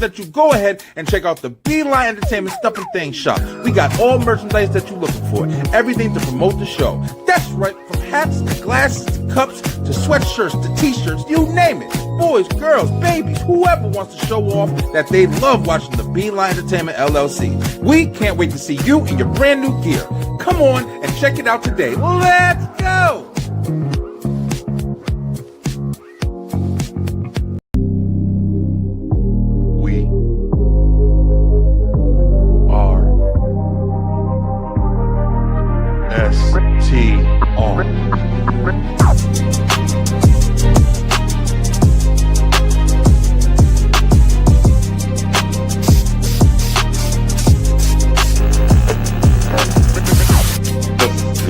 that you go ahead and check out the Beeline Entertainment Stuff and Things shop. We got all merchandise that you're looking for, everything to promote the show. That's right, from hats to glasses to cups to sweatshirts to t-shirts, you name it. Boys, girls, babies, whoever wants to show off that they love watching the Beeline Entertainment LLC. We can't wait to see you in your brand new gear. Come on and check it out today. Let's go! We are STR.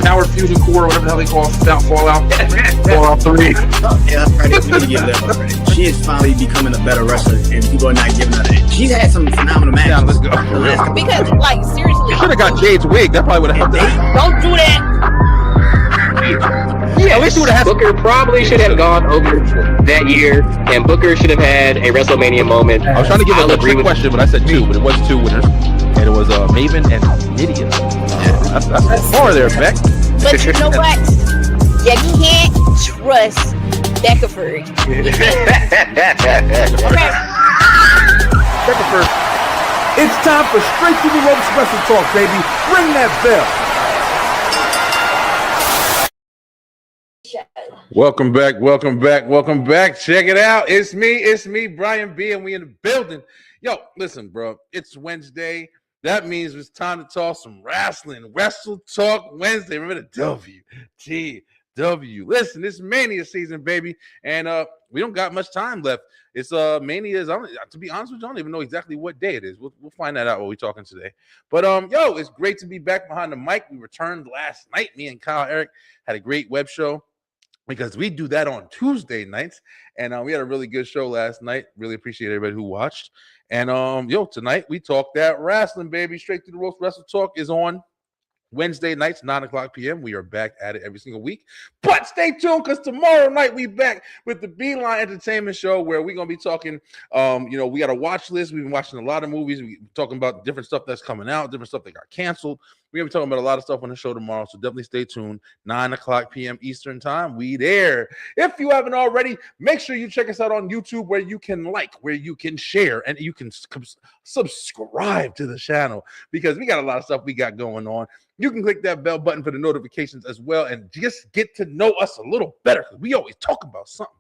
Power Fusion Core, whatever the hell they call it, Fallout 3. Yeah, we need to give that up. She is finally becoming a better wrestler, and people are not giving her that. She's had some phenomenal matches. Yeah, let's go. Because, like, seriously, Should have got Jade's wig. That probably would have helped. don't do that. Yeah, at least you would have had. Booker probably should have gone over that year, and Booker should have had a WrestleMania moment. I was trying to give a trick question, but I said two, but it was two winners, and it was Maven and Lydia. That's far there, Beck. But you know what? You can't trust Beckford. Okay. Beckford. It's time for Straight to the Ropes Wrestle Talk, baby. Ring that bell. Welcome back. Check it out. It's me, Brian B, and we in the building. Yo, listen, bro. It's Wednesday. That means it's time to talk some wrestling. Wrestle Talk Wednesday. Remember the WTW. Listen, it's Mania season, baby, and we don't got much time left. It's Mania. To be honest with you, I don't even know exactly what day it is. We'll find that out while we're talking today. But yo, it's great to be back behind the mic. We returned last night. Me and Kyle Eric had a great web show, because we do that on Tuesday nights, and we had a really good show last night. Really appreciate everybody who watched. And yo, tonight we talk that wrestling, baby. Straight to the Ropes Wrestle Talk is on Wednesday nights, 9:00 p.m. We are back at it every single week. But stay tuned, because tomorrow night we back with the Beeline Entertainment Show, where we're gonna be talking. We got a watch list. We've been watching a lot of movies. We're talking about different stuff that's coming out, different stuff that got canceled. We're gonna be talking about a lot of stuff on the show tomorrow. So definitely stay tuned. 9:00 p.m. Eastern time. We there. If you haven't already, make sure you check us out on YouTube, where you can like, where you can share, and you can subscribe to the channel, because we got a lot of stuff we got going on. You can click that bell button for the notifications as well, and just get to know us a little better, because we always talk about something.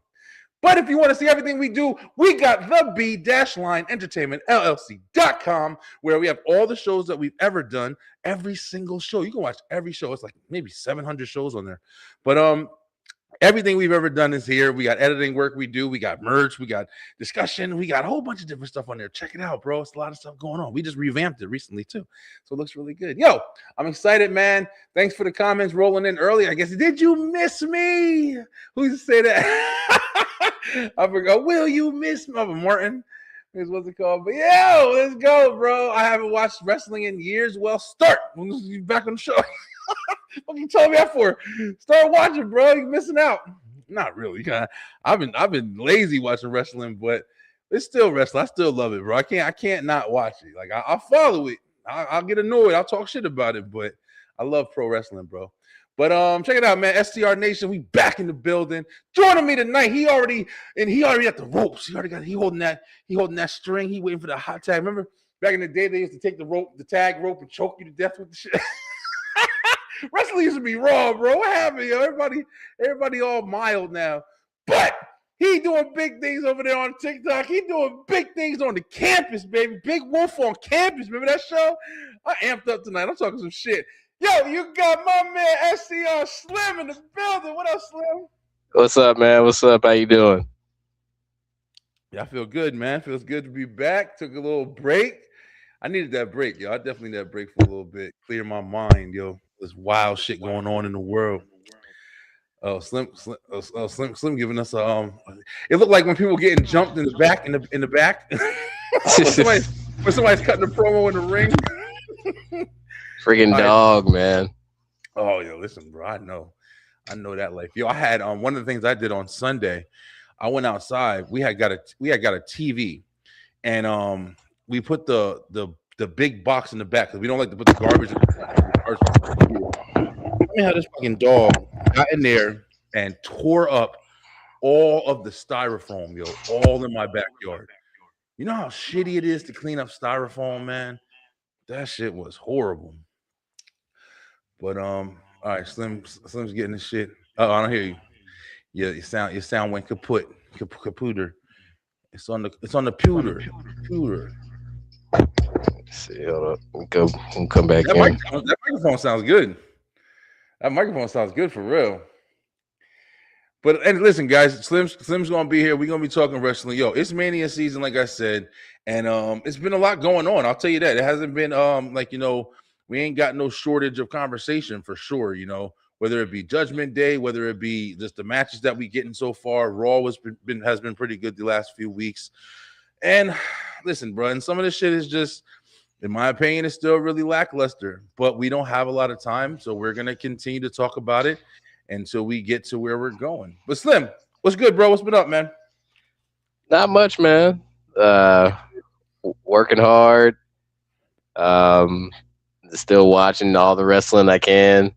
But if you want to see everything we do, we got the B-Line Entertainment LLC.com, where we have all the shows that we've ever done, every single show. You can watch every show. It's like maybe 700 shows on there. But everything we've ever done is here. We got editing work we do. We got merch. We got discussion. We got a whole bunch of different stuff on there. Check it out, bro. It's a lot of stuff going on. We just revamped it recently, too. So it looks really good. Yo, I'm excited, man. Thanks for the comments rolling in early. I guess, did you miss me? Who used to say that? I forgot. Will you miss me? Martin is what's it called. But yo, let's go, bro. I haven't watched wrestling in years. Well, start. You're back on the show. What you told me that for? Start watching, bro. You're missing out. Not really. I've been lazy watching wrestling, but it's still wrestling. I still love it, bro. I can't not watch it. Like I'll follow it. I'll get annoyed. I'll talk shit about it, but I love pro wrestling, bro. But check it out, man. STR Nation, we back in the building. Joining me tonight, he already at the ropes. He holding that string. He waiting for the hot tag. Remember back in the day, they used to take the tag rope and choke you to death with the shit. Wrestling used to be raw, bro. What happened, yo? Everybody all mild now. But he doing big things over there on TikTok. He doing big things on the campus, baby. Big Wolf on campus. Remember that show? I amped up tonight. I'm talking some shit. Yo, you got my man SCR Slim in the building. What up, Slim? What's up, man? What's up? How you doing? Yeah, I feel good, man. Feels good to be back. Took a little break. I needed that break, yo. I definitely needed that break for a little bit. Clear my mind, yo. There's wild shit going on in the world. Oh, Slim giving us it looked like when people getting jumped in the back, in the back. when somebody's cutting a promo in the ring. Freaking dog, man. Oh, yo, listen, bro. I know that life. Yo, I had one of the things I did on Sunday. I went outside. We had got a TV and we put the big box in the back because we don't like to put the garbage in the cars. Tell me how this fucking dog got in there and tore up all of the styrofoam, yo, all in my backyard. You know how shitty it is to clean up styrofoam, man? That shit was horrible. But all right, Slim's getting this shit. Oh, I don't hear you. Yeah, your sound went caputer. It's on the pewter. Let's see, hold up. We'll come back That in. microphone sounds good. That microphone sounds good for real. But and listen, guys, Slim's gonna be here. We're gonna be talking wrestling. Yo, it's Mania season, like I said, and it's been a lot going on. I'll tell you that. It hasn't been we ain't got no shortage of conversation for sure. Whether it be Judgment Day, whether it be just the matches that we getting so far. Raw has been pretty good the last few weeks. And listen, bro, and some of this shit is just, in my opinion, is still really lackluster. But we don't have a lot of time, so we're gonna continue to talk about it until we get to where we're going. But Slim, what's good, bro? What's been up, man? Not much, man. Working hard. Still watching all the wrestling I can.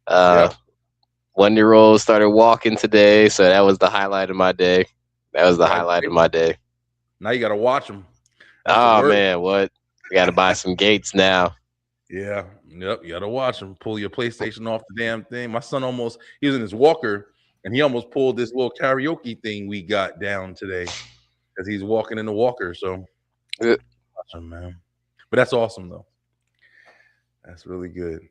1-year-old started walking today, so that was the highlight of my day. Now you gotta watch them. Oh man, what? We gotta buy some gates now. Yeah, yep, you gotta watch them. Pull your PlayStation off the damn thing. My son he was in his walker, and he almost pulled this little karaoke thing we got down today because he's walking in the walker. So, watch him, man. But that's awesome, though. That's really good.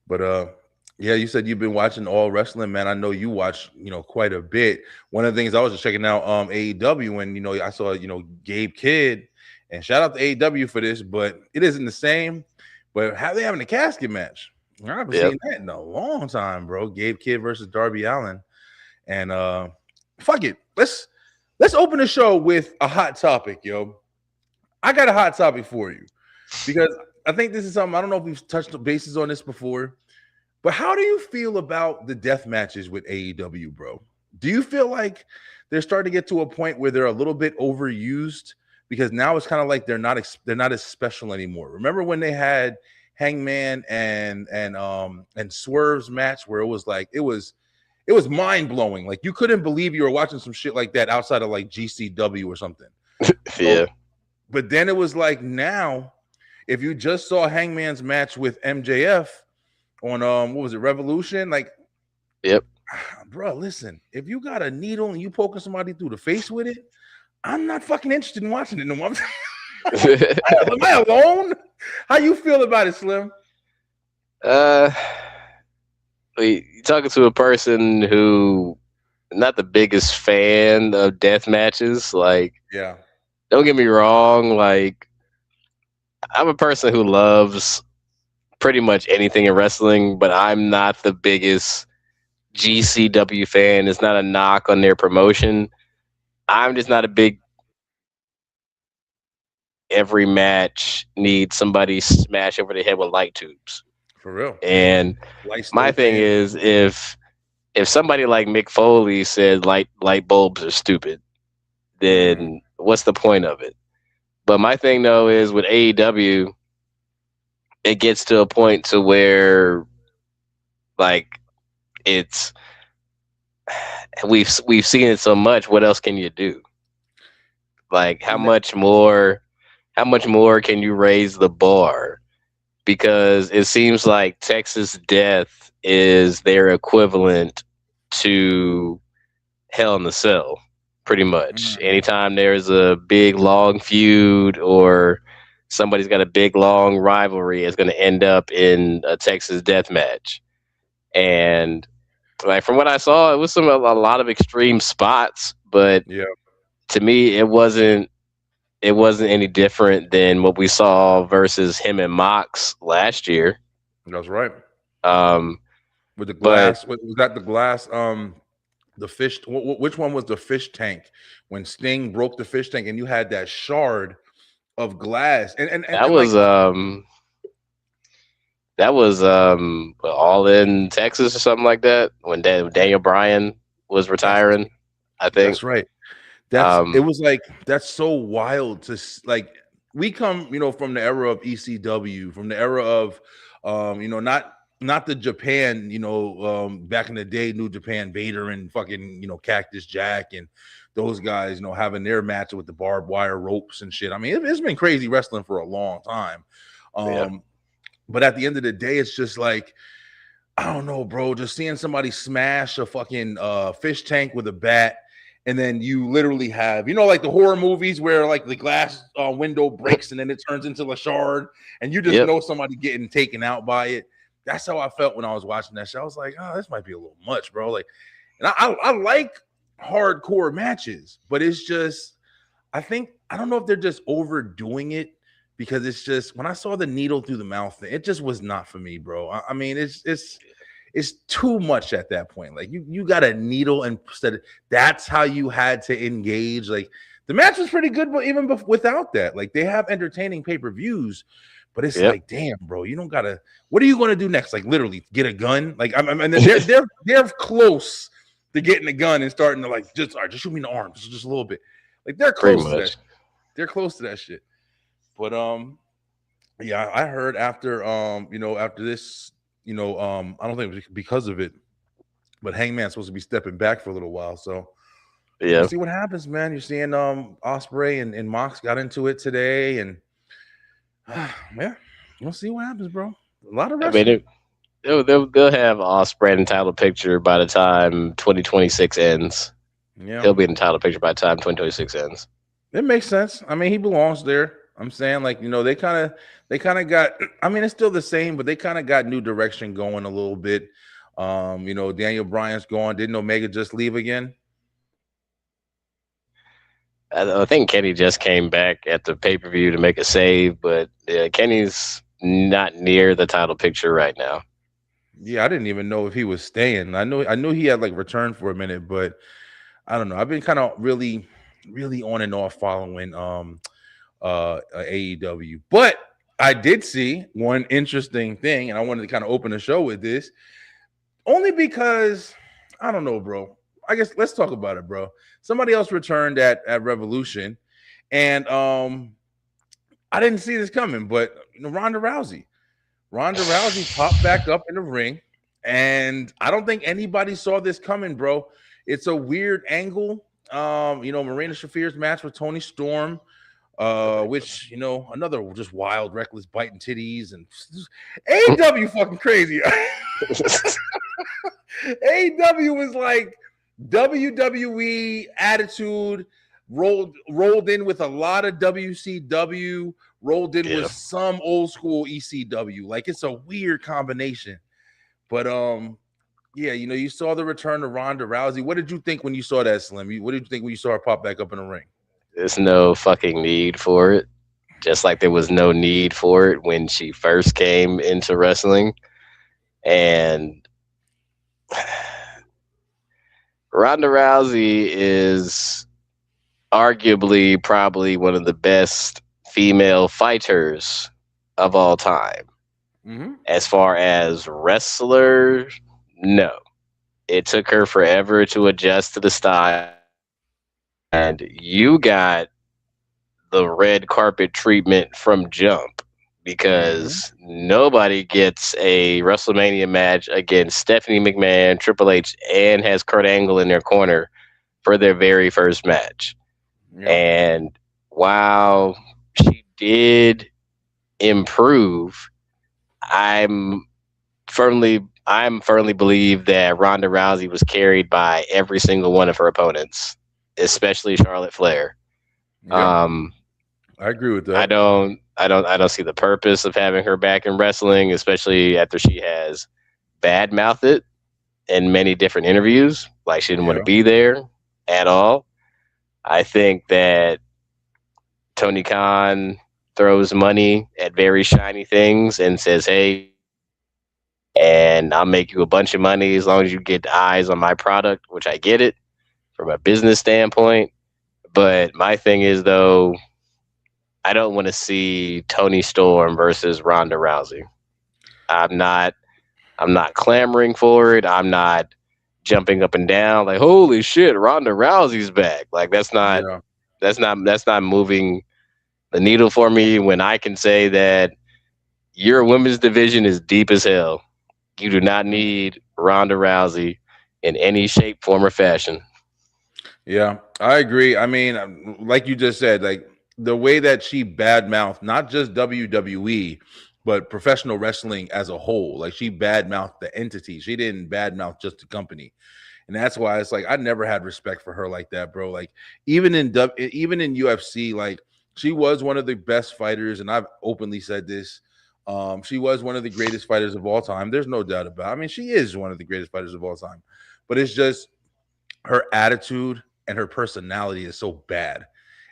But yeah, you said you've been watching all wrestling, man. I know you watch, quite a bit. One of the things I was just checking out AEW, and I saw, Gabe Kidd, and shout out to AEW for this, but it isn't the same. But how they having a casket match? I haven't seen that in a long time, bro. Gabe Kidd versus Darby Allin. And fuck it. Let's open the show with a hot topic, yo. I got a hot topic for you because I think this is something, I don't know if we've touched the bases on this before, but how do you feel about the death matches with AEW, bro? Do you feel like they're starting to get to a point where they're a little bit overused? Because now it's kind of like they're not as special anymore. Remember when they had Hangman and Swerve's match where it was mind blowing. Like you couldn't believe you were watching some shit like that outside of like GCW or something. Yeah. But then it was like now, if you just saw Hangman's match with MJF on what was it, Revolution? Like, yep. Bro, listen, if you got a needle and you poking somebody through the face with it, I'm not fucking interested in watching it no more. Am I alone? How you feel about it, Slim? You're talking to a person who not the biggest fan of death matches. Like, yeah, don't get me wrong. Like, I'm a person who loves pretty much anything in wrestling, but I'm not the biggest GCW fan. It's not a knock on their promotion. I'm just not a big. Every match needs somebody smash over the head with light tubes. For real. And my thing is, if somebody like Mick Foley said light bulbs are stupid, then what's the point of it? But my thing though is with AEW, it gets to a point to where like it's we've seen it so much. What else can you do? Like how much more can you raise the bar? Because it seems like Texas Death is their equivalent to Hell in the Cell, pretty much. Anytime there's a big long feud or somebody's got a big long rivalry, it's going to end up in a Texas Death match. And like from what I saw, it was a lot of extreme spots, but to me, it wasn't any different than what we saw versus him and Mox last year. That's right. With the glass, was that the glass? The fish. Which one was the fish tank? When Sting broke the fish tank, and you had that shard of glass, and that was All In Texas or something like that when Daniel Bryan was retiring. I think that's right. It was like that's so wild to like. We come, from the era of ECW, from the era of, not the Japan, back in the day, New Japan, Vader and fucking, Cactus Jack and those guys, having their match with the barbed wire ropes and shit. I mean, it's been crazy wrestling for a long time. But at the end of the day, it's just like, I don't know, bro, just seeing somebody smash a fucking fish tank with a bat. And then you literally have, like the horror movies where like the glass window breaks and then it turns into a shard and you just know somebody getting taken out by it. That's how I felt when I was watching that show. I was like, oh, this might be a little much, bro. Like, and I like hardcore matches, but it's just, I don't know if they're just overdoing it because it's just, when I saw the needle through the mouth, it just was not for me, bro. I mean, it's too much at that point. Like you got a needle and that's how you had to engage. Like the match was pretty good, but even without that, like they have entertaining pay-per-views, but it's like, damn, bro, you don't gotta. What are you gonna do next? Like literally get a gun? Like I mean, they're close to getting a gun and starting to like just shoot me in the arm, just a little bit. Like they're close to that. They're close to that shit. But yeah, I heard after after this. I don't think it was because of it, but Hangman's supposed to be stepping back for a little while. So we'll see what happens, man. You're seeing Ospreay and Mox got into it today, and yeah, we'll see what happens, bro. A lot of wrestling. I mean, they'll have Ospreay in the title picture by the time 2026 ends. Yeah, he'll be in the title picture by the time 2026 ends. It makes sense. I mean, he belongs there. I'm saying, like, they kind of got, I mean, it's still the same, but they kind of got new direction going a little bit. Daniel Bryan's gone. Didn't Omega just leave again? I think Kenny just came back at the pay-per-view to make a save, but Kenny's not near the title picture right now. Yeah, I didn't even know if he was staying. I knew he had like returned for a minute, but I don't know. I've been kind of really, really on and off following AEW, but I did see one interesting thing, and I wanted to kind of open the show with this, only because I don't know, bro. I guess let's talk about it, bro. Somebody else returned at Revolution, and I didn't see this coming, but Ronda Rousey popped back up in the ring, and I don't think anybody saw this coming, bro. It's a weird angle. Marina Shafir's match with Toni Storm. Which another just wild, reckless biting titties and AEW fucking crazy. AEW was like WWE attitude rolled in with a lot of WCW, rolled in with some old school ECW. Like it's a weird combination. But you saw the return of Ronda Rousey. What did you think when you saw that, Slim? What did you think when you saw her pop back up in the ring? There's no fucking need for it. Just like there was no need for it when she first came into wrestling. And Ronda Rousey is arguably probably one of the best female fighters of all time. Mm-hmm. As far as wrestlers, no. It took her forever to adjust to the style. And you got the red carpet treatment from jump because nobody gets a WrestleMania match against Stephanie McMahon, Triple H, and has Kurt Angle in their corner for their very first match. Yeah. And while she did improve, I'm firmly believe that Ronda Rousey was carried by every single one of her opponents, especially Charlotte Flair. Yeah. I agree with that. I don't see the purpose of having her back in wrestling, especially after she has bad-mouthed it in many different interviews. Like she didn't want to be there at all. I think that Tony Khan throws money at very shiny things and says, hey, and I'll make you a bunch of money as long as you get eyes on my product, which I get it from a business standpoint. But my thing is, though, I don't want to see Toni Storm versus Ronda Rousey. I'm not clamoring for it. I'm not jumping up and down like, holy shit, Ronda Rousey's back. Like that's not Yeah. that's not moving the needle for me when I can say that your women's division is deep as hell. You do not need Ronda Rousey in any shape, form, or fashion. Yeah, I agree. I mean, like you just said, like the way that she badmouthed not just WWE, but professional wrestling as a whole. Like she badmouthed the entity. She didn't badmouth just the company. And that's why it's like I never had respect for her like that, bro. Like even in UFC, like she was one of the best fighters, and I've openly said this. She was one of the greatest fighters of all time. There's no doubt about it. I mean, she is one of the greatest fighters of all time. But it's just her attitude and her personality is so bad.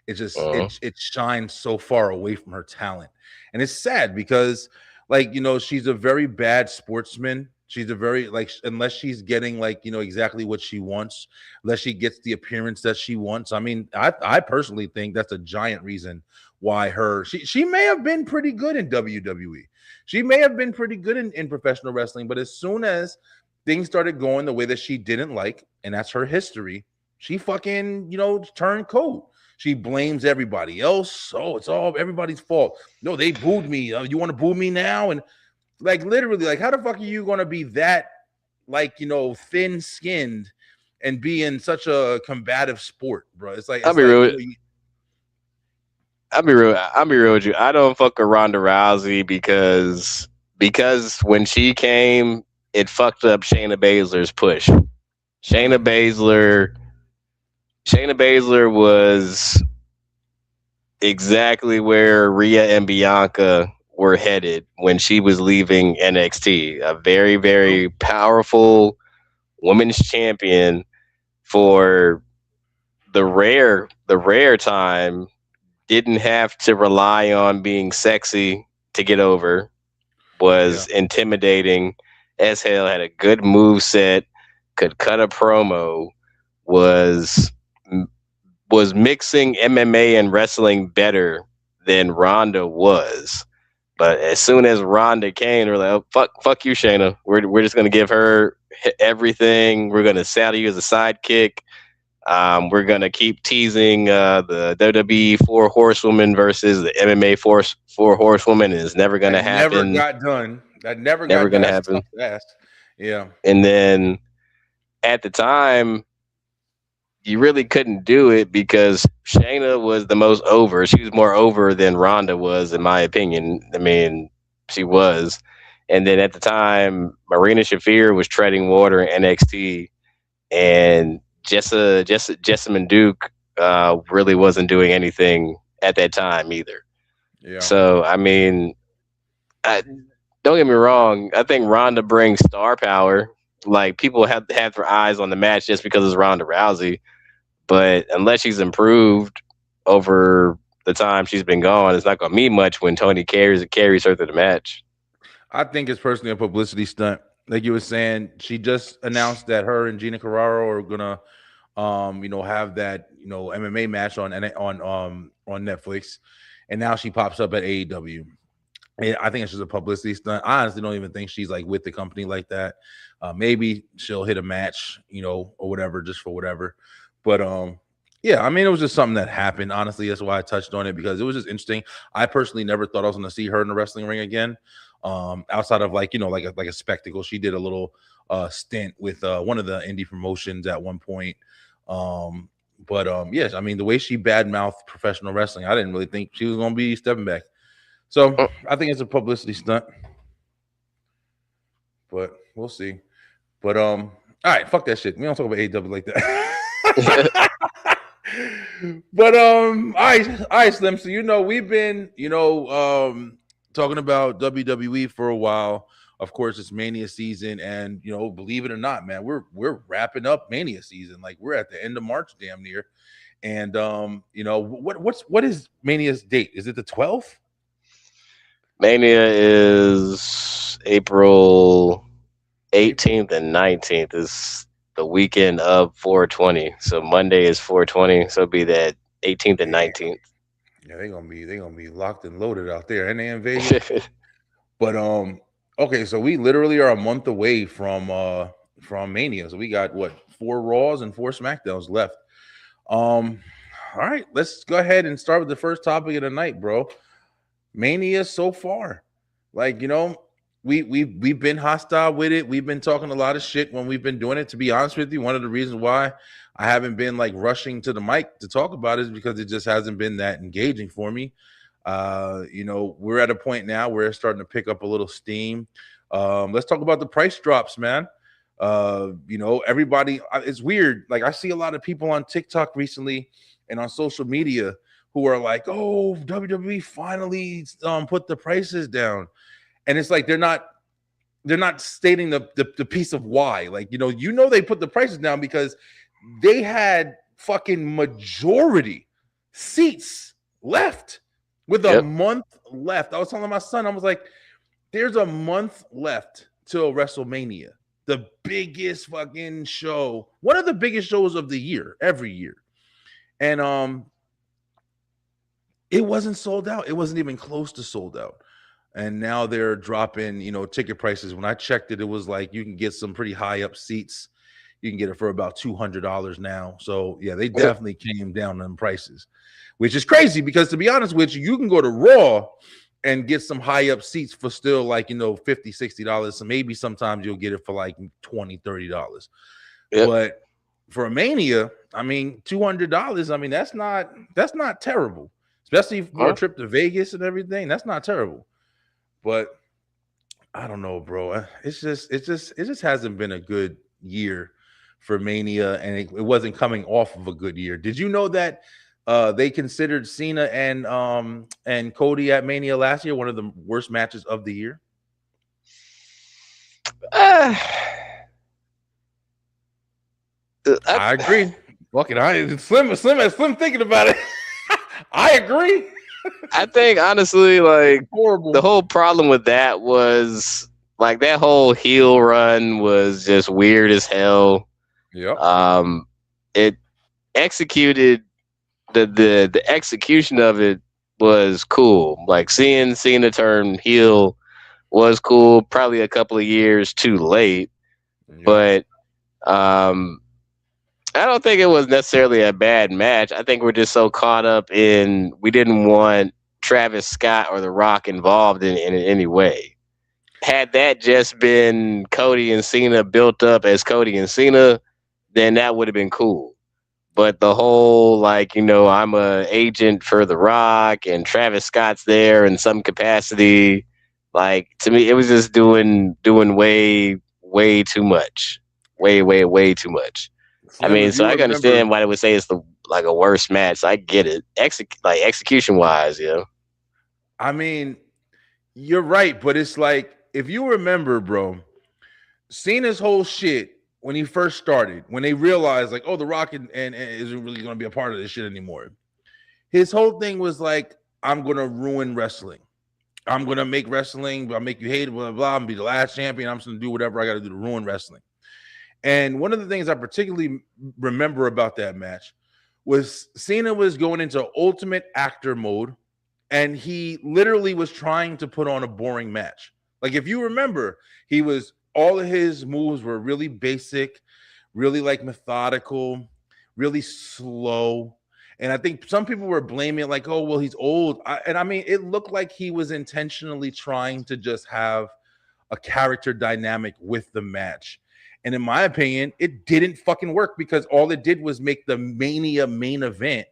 It just Uh-huh. it shines so far away from her talent. And it's sad because like, she's a very bad sportsman. She's a very like unless she's getting like, exactly what she wants, unless she gets the appearance that she wants. I mean, I personally think that's a giant reason why she may have been pretty good in WWE. She may have been pretty good in professional wrestling, but as soon as things started going the way that she didn't like, and that's her history, she fucking, turned cold. She blames everybody else. Oh, it's all everybody's fault. No, they booed me. You want to boo me now? And like literally, like, how the fuck are you gonna be that like, thin skinned and be in such a combative sport, bro? It's like I'll be real. I'll be real with you. I don't fuck with Ronda Rousey because when she came, it fucked up Shayna Baszler's push. Shayna Baszler Shayna Baszler was exactly where Rhea and Bianca were headed when she was leaving NXT. A very, very powerful women's champion for the rare time, didn't have to rely on being sexy to get over, was intimidating as hell, had a good move set, could cut a promo, was mixing MMA and wrestling better than Ronda was. But as soon as Ronda came, we're like, oh, fuck you, Shayna. We're just gonna give her everything. We're gonna saddle you as a sidekick. We're gonna keep teasing the WWE Four Horsewomen versus the MMA Four Horsewomen, and it's never gonna happen. Never got done. That never Never got done. gonna happen. Yeah. And then at the time, you really couldn't do it because Shayna was the most over. She was more over than Ronda was, in my opinion. I mean, she was. And then at the time, Marina Shafir was treading water in NXT, and Jessamine Duke really wasn't doing anything at that time either. Yeah. So, I mean, don't get me wrong. I think Ronda brings star power. Like, people have their eyes on the match just because it's Ronda Rousey. But unless she's improved over the time she's been gone, it's not going to mean much when Tony carries her through the match. I think it's personally a publicity stunt. Like you were saying, she just announced that her and Gina Carraro are gonna, have that, MMA match on Netflix, and now she pops up at AEW. And I think it's just a publicity stunt. I honestly don't even think she's like with the company like that. Maybe she'll hit a match, or whatever, just for whatever. But yeah, I mean, it was just something that happened. Honestly, that's why I touched on it, because it was just interesting. I personally never thought I was going to see her in the wrestling ring again. Outside of like, like a spectacle. She did a little stint with one of the indie promotions at one point. But yes, I mean, the way she badmouthed professional wrestling, I didn't really think she was going to be stepping back. So I think it's a publicity stunt, but we'll see. But all right, fuck that shit. We don't talk about AEW like that. But all right, Slim. So we've been talking about WWE for a while. Of course, it's Mania season, and believe it or not, man, we're wrapping up Mania season. Like, we're at the end of March, damn near. And what is Mania's date? Is it the 12th? Mania is April 18th and 19th. Is the weekend of 420. So Monday is 420. So it'll be that 18th and 19th. Yeah, they're gonna be locked and loaded out there, and they in Vegas. But okay, so we literally are a month away from from Mania. So we got what, 4 Raws and 4 SmackDowns left. All right, let's go ahead and start with the first topic of the night, bro. Mania so far, like, we've been hostile with it. We've been talking a lot of shit when we've been doing it. To be honest with you, one of the reasons why I haven't been like rushing to the mic to talk about it is because it just hasn't been that engaging for me. We're at a point now where it's starting to pick up a little steam. Let's talk about the price drops, man. Everybody, it's weird. Like, I see a lot of people on TikTok recently and on social media who are like, oh, WWE finally put the prices down. And it's like they're not stating the piece of why. Like, they put the prices down because they had fucking majority seats left with a month left. I was telling my son, I was like, there's a month left till WrestleMania, the biggest fucking show, one of the biggest shows of the year, every year. And it wasn't sold out. It wasn't even close to sold out. And now they're dropping, ticket prices. When I checked it, it was like you can get some pretty high up seats. You can get it for about $200 now. So, yeah, they definitely came down on prices, which is crazy because, to be honest with you, you can go to Raw and get some high up seats for still like, $50, $60. So maybe sometimes you'll get it for like $20, $30. But for a Mania, I mean, $200, I mean, that's not terrible, especially for a trip to Vegas and everything. That's not terrible. But I don't know, bro. It just hasn't been a good year for Mania, and it wasn't coming off of a good year. Did you know that they considered Cena and Cody at Mania last year one of the worst matches of the year? I agree. Fucking Slim thinking about it. I agree. I think honestly, like, horrible. The whole problem with that was like that whole heel run was just weird as hell. Yeah. It executed the execution of it was cool. Like seeing Cena turn heel was cool. Probably a couple of years too late, but I don't think it was necessarily a bad match. I think we're just so caught up in we didn't want Travis Scott or The Rock involved in any way. Had that just been Cody and Cena built up as Cody and Cena, then that would have been cool. But the whole, like, I'm a agent for The Rock and Travis Scott's there in some capacity, like, to me, it was just doing way, way too much. Way, way, way too much. I mean, so I can understand why they would say it's a worse match. I get it. Execution wise, yeah. I mean, you're right, but it's like, if you remember, bro, Cena's whole shit when he first started, when they realized like, oh, The Rock and isn't really going to be a part of this shit anymore. His whole thing was like, I'm going to ruin wrestling. I'm going to make wrestling, I'll make you hate it, blah, blah, blah. I'm going to be the last champion. I'm just going to do whatever I got to do to ruin wrestling. And one of the things I particularly remember about that match was Cena was going into ultimate actor mode, and he literally was trying to put on a boring match. Like, if you remember, all of his moves were really basic, really like methodical, really slow. And I think some people were blaming it like, oh, well, he's old. I mean, it looked like he was intentionally trying to just have a character dynamic with the match. And in my opinion, it didn't fucking work because all it did was make the Mania main event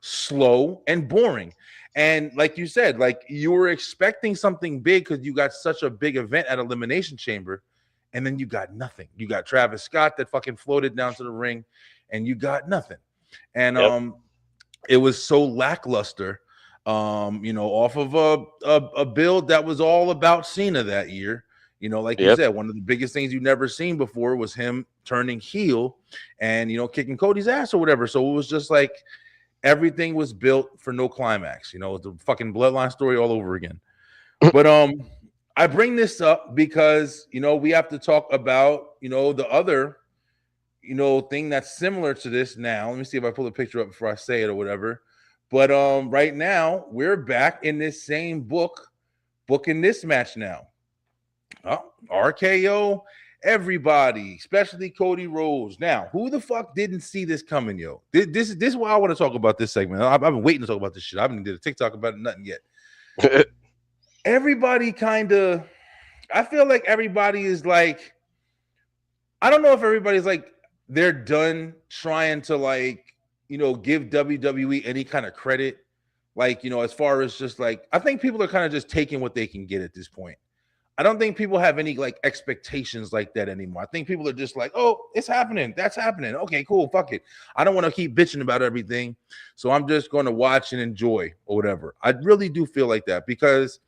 slow and boring. And like you said, like, you were expecting something big because you got such a big event at Elimination Chamber, and then you got nothing. You got Travis Scott that fucking floated down to the ring, and you got nothing. And it was so lackluster, off of a build that was all about Cena that year. Like you said, one of the biggest things you've never seen before was him turning heel and, kicking Cody's ass or whatever. So it was just like everything was built for no climax, the fucking bloodline story all over again. But I bring this up because, we have to talk about, the other, thing that's similar to this now. Let me see if I pull a picture up before I say it or whatever. But right now, we're back in this same booking this match now. RKO Everybody, especially Cody Rhodes. Now, who the fuck didn't see this coming, yo? This is why I want to talk about this segment. I've been waiting to talk about this shit. I haven't did a TikTok about it, nothing yet. Everybody kind of, I feel like everybody is like, I don't know if everybody's like, they're done trying to like, give WWE any kind of credit. Like, as far as just like, I think people are kind of just taking what they can get at this point. I don't think people have any like expectations like that anymore. I think people are just like, oh, it's happening. That's happening. Okay, cool. Fuck it. I don't want to keep bitching about everything. So I'm just going to watch and enjoy or whatever. I really do feel like that because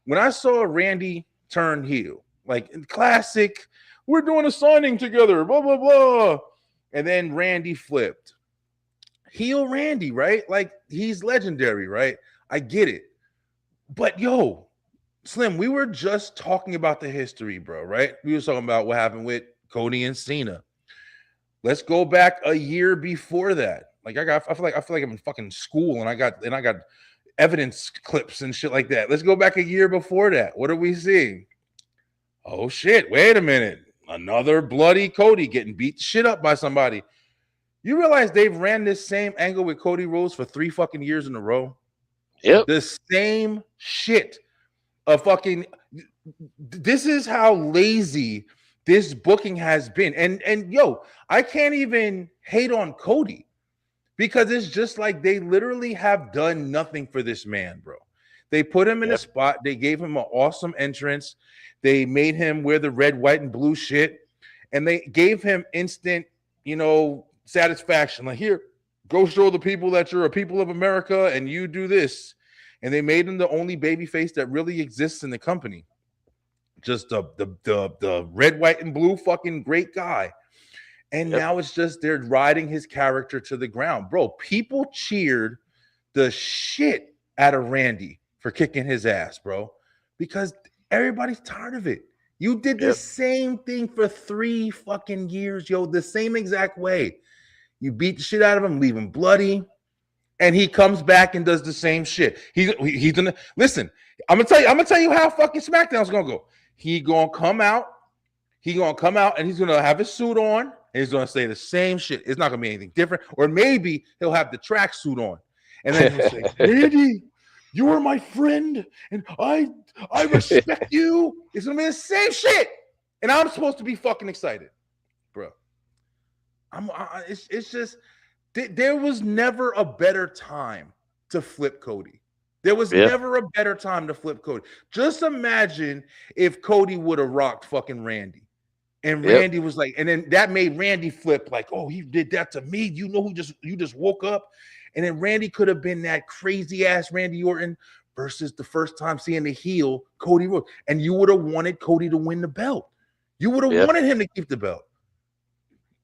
when I saw Randy turn heel, like in classic, we're doing a signing together, blah, blah, blah. And then Randy flipped. Heel Randy, right? Like he's legendary, right? I get it. But yo, Slim, we were just talking about the history, bro, right? We were talking about what happened with Cody and Cena. Let's go back a year before that. Like I feel like I'm in fucking school and I got evidence clips and shit like that. Let's go back a year before that. What are we seeing? Oh shit, wait a minute. Another bloody Cody getting beat shit up by somebody. You realize they've ran this same angle with Cody Rhodes for 3 fucking years in a row? Yep. The same shit. This is how lazy this booking has been. And yo, I can't even hate on Cody because it's just like they literally have done nothing for this man, bro. They put him in a spot. They gave him an awesome entrance. They made him wear the red, white, and blue shit. And they gave him instant, satisfaction. Like, here, go show the people that you're a people of America and you do this. And they made him the only babyface that really exists in the company. Just the red, white, and blue fucking great guy. And now it's just they're riding his character to the ground. Bro, people cheered the shit out of Randy for kicking his ass, bro. Because everybody's tired of it. You did the same thing for 3 fucking years, yo. The same exact way. You beat the shit out of him, leave him bloody. And he comes back and does the same shit. He's gonna listen. I'm gonna tell you how fucking SmackDown's gonna go. He's gonna come out, and he's gonna have his suit on, and he's gonna say the same shit. It's not gonna be anything different, or maybe he'll have the tracksuit on, and then he'll say, "Randy, you are my friend, and I respect you." It's gonna be the same shit, and I'm supposed to be fucking excited, bro. It's just. There was never a better time to flip Cody. There was never a better time to flip Cody. Just imagine if Cody would have rocked fucking Randy. And Randy was like, and then that made Randy flip like, oh, he did that to me. You just woke up. And then Randy could have been that crazy ass Randy Orton versus the first time seeing the heel Cody Rhodes. And you would have wanted Cody to win the belt. You would have wanted him to keep the belt.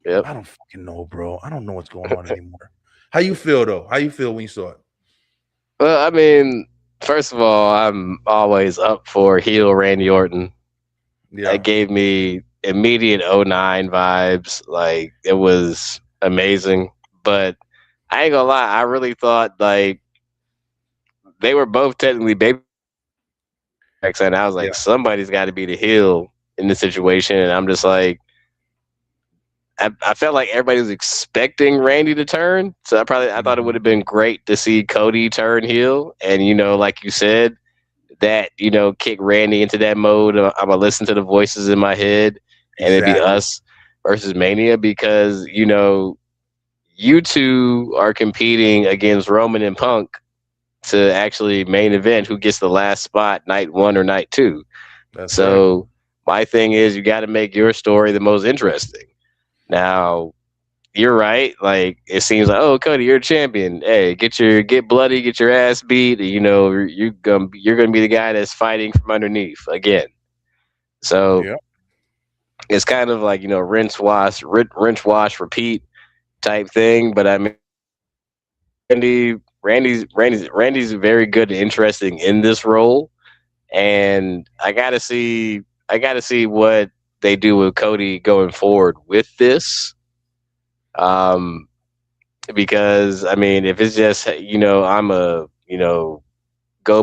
Yep. I don't fucking know, bro. I don't know what's going on anymore. How you feel, though? How you feel when you saw it? Well, I mean, first of all, I'm always up for heel Randy Orton. Yeah. That gave me immediate 09 vibes. Like, it was amazing. But I ain't gonna lie, I really thought, like, they were both technically baby. And I was like, somebody's got to be the heel in this situation. And I'm just like, I felt like everybody was expecting Randy to turn, so I thought it would have been great to see Cody turn heel, and like you said, that kick Randy into that mode. I'm gonna listen to the voices in my head, and it'd be us versus Mania because you two are competing against Roman and Punk to actually main event who gets the last spot night 1 or night 2. So my thing is you got to make your story the most interesting. Now, you're right. Like, it seems like, oh, Cody, you're a champion. Hey, get bloody, get your ass beat. You're gonna be the guy that's fighting from underneath again. So it's kind of like rinse, wash, repeat type thing. But I mean, Randy's very good and interesting in this role, and I gotta see what they do with Cody going forward with this. Because I mean, if it's just, I'm go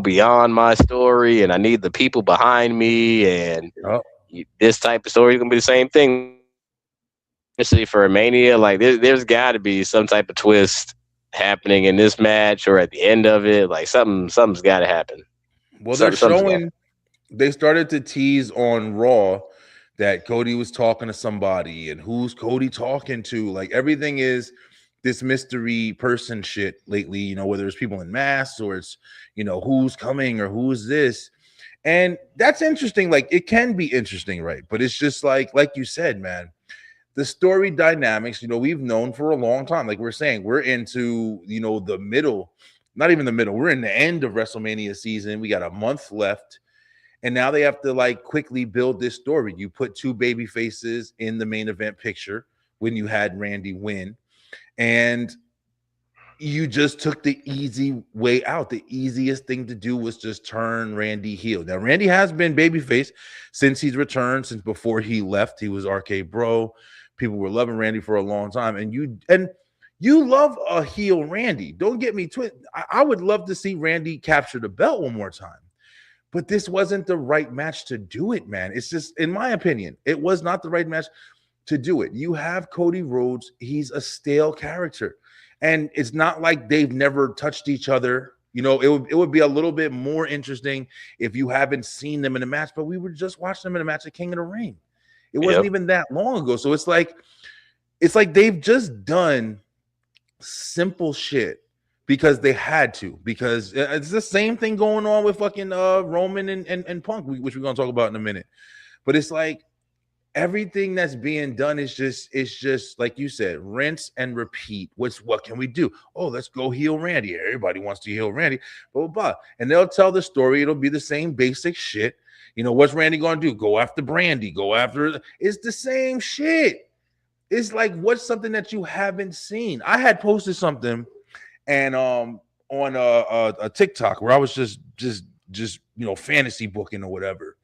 beyond my story and I need the people behind me and, this type of story is gonna be the same thing. Especially for a Mania, like there's got to be some type of twist happening in this match or at the end of it. Like something's got to happen. Well, they're showing. They started to tease on Raw that Cody was talking to somebody, and who's Cody talking to? Like everything is this mystery person shit lately. You know, whether it's people in masks or it's who's coming or who's this, and that's interesting. Like it can be interesting, right? But it's just like you said, man. The story dynamics, we've known for a long time. Like we're saying, we're into, the middle, not even the middle. We're in the end of WrestleMania season. We got a month left. And now they have to quickly build this story. You put two baby faces in the main event picture when you had Randy win. And you just took the easy way out. The easiest thing to do was just turn Randy heel. Now, Randy has been babyface since he's returned, since before he left. He was RK Bro. People were loving Randy for a long time, and you love a heel Randy. Don't get me twisted. I would love to see Randy capture the belt one more time, but this wasn't the right match to do it, man. It's just, in my opinion, it was not the right match to do it. You have Cody Rhodes. He's a stale character, and it's not like they've never touched each other. It would be a little bit more interesting if you haven't seen them in a match, but we were just watching them in a match at King of the Ring. It wasn't even that long ago. So it's like they've just done simple shit because they had to, because it's the same thing going on with fucking Roman and Punk, which we're going to talk about in a minute. But it's like everything that's being done is just like you said, rinse and repeat. What can we do? Oh, let's go heel Randy. Everybody wants to heel Randy, blah, blah, blah. And they'll tell the story. It'll be the same basic shit. What's Randy going to do? Go after Brandy. Go after. It's the same shit. It's like, what's something that you haven't seen? I had posted something and on a TikTok where I was just fantasy booking or whatever.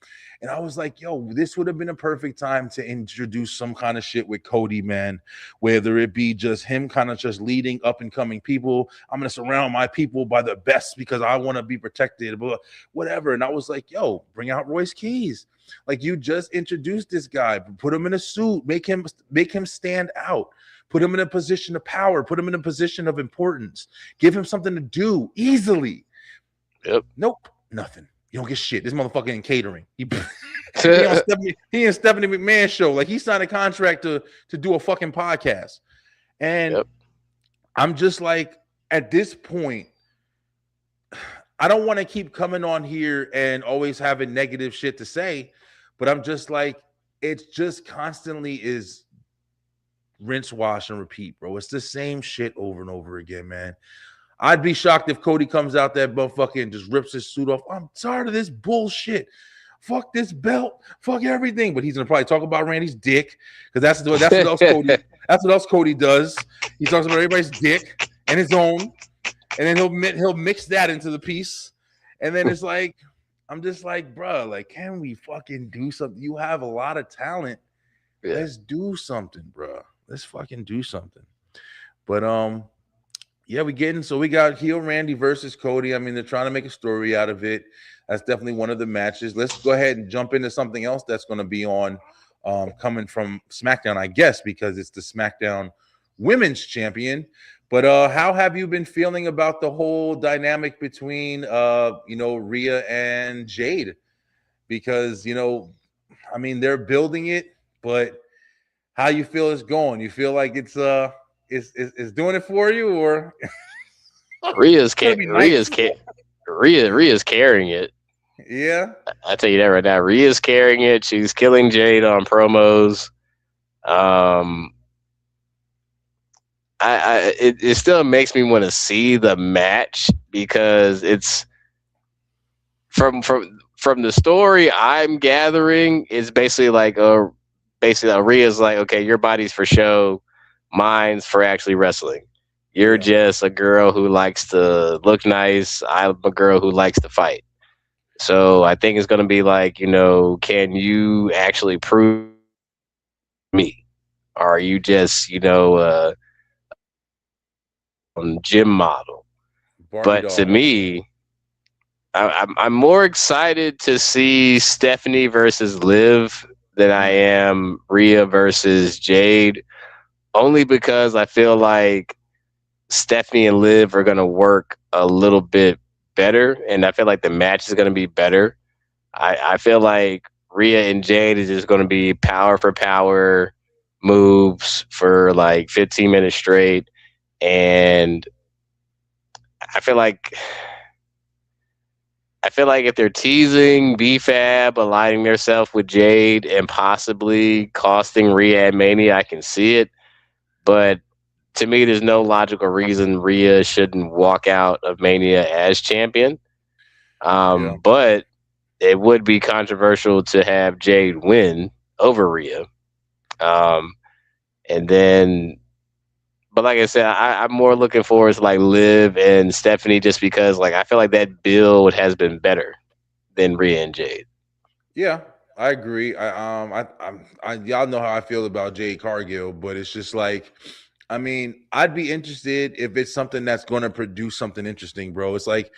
And I was like, yo, this would have been a perfect time to introduce some kind of shit with Cody, man, whether it be just him kind of just leading up and coming people. I'm going to surround my people by the best because I want to be protected, blah, whatever. And I was like, yo, bring out Royce Keys. Like, you just introduced this guy, put him in a suit, make him stand out, put him in a position of power, put him in a position of importance, give him something to do easily. Yep. Nope. Nothing. You don't get shit. This motherfucker in catering. He in Stephanie McMahon's show. Like, he signed a contract to do a fucking podcast. And I'm just like, at this point, I don't want to keep coming on here and always having negative shit to say, but I'm just like, it's just constantly is rinse, wash, and repeat, bro. It's the same shit over and over again, man. I'd be shocked if Cody comes out that motherfucker and just rips his suit off. I'm tired of this bullshit. Fuck this belt. Fuck everything. But he's gonna probably talk about Randy's dick, because that's what else Cody. That's what else Cody does. He talks about everybody's dick and his own, and then he'll mix that into the piece. And then it's like, I'm just like, bro, like, can we fucking do something? You have a lot of talent. Yeah. Let's do something, bro. Let's fucking do something. But yeah, we got heel Randy versus Cody. I mean, they're trying to make a story out of it. That's definitely one of the matches. Let's go ahead and jump into something else that's going to be on coming from SmackDown, I guess, because it's the SmackDown Women's Champion. But how have you been feeling about the whole dynamic between Rhea and Jade? Because, I mean, they're building it, but how you feel it's going? You feel like it's doing it for you, or Rhea's carrying it. Yeah, I tell you that right now. Rhea's carrying it. She's killing Jade on promos. It still makes me want to see the match, because it's from the story I'm gathering, it's basically like Rhea's like, okay, your body's for show, mine's for actually wrestling. You're just a girl who likes to look nice. I'm a girl who likes to fight. So I think it's going to be like, can you actually prove me? Or are you just, gym model? But to me, I'm more excited to see Stephanie versus Liv than I am Rhea versus Jade, only because I feel like Stephanie and Liv are going to work a little bit better, and I feel like the match is going to be better. I feel like Rhea and Jade is just going to be power for power moves for like 15 minutes straight, and I feel like if they're teasing B-Fab aligning themselves with Jade and possibly costing Rhea at Mania, I can see it. But to me, there's no logical reason Rhea shouldn't walk out of Mania as champion. But it would be controversial to have Jade win over Rhea. And then, but like I said, I'm more looking forward to like Liv and Stephanie, just because like I feel like that build has been better than Rhea and Jade. Yeah, I agree. Y'all know how I feel about Jade Cargill, but it's just like, I mean, I'd be interested if it's something that's going to produce something interesting, bro. It's like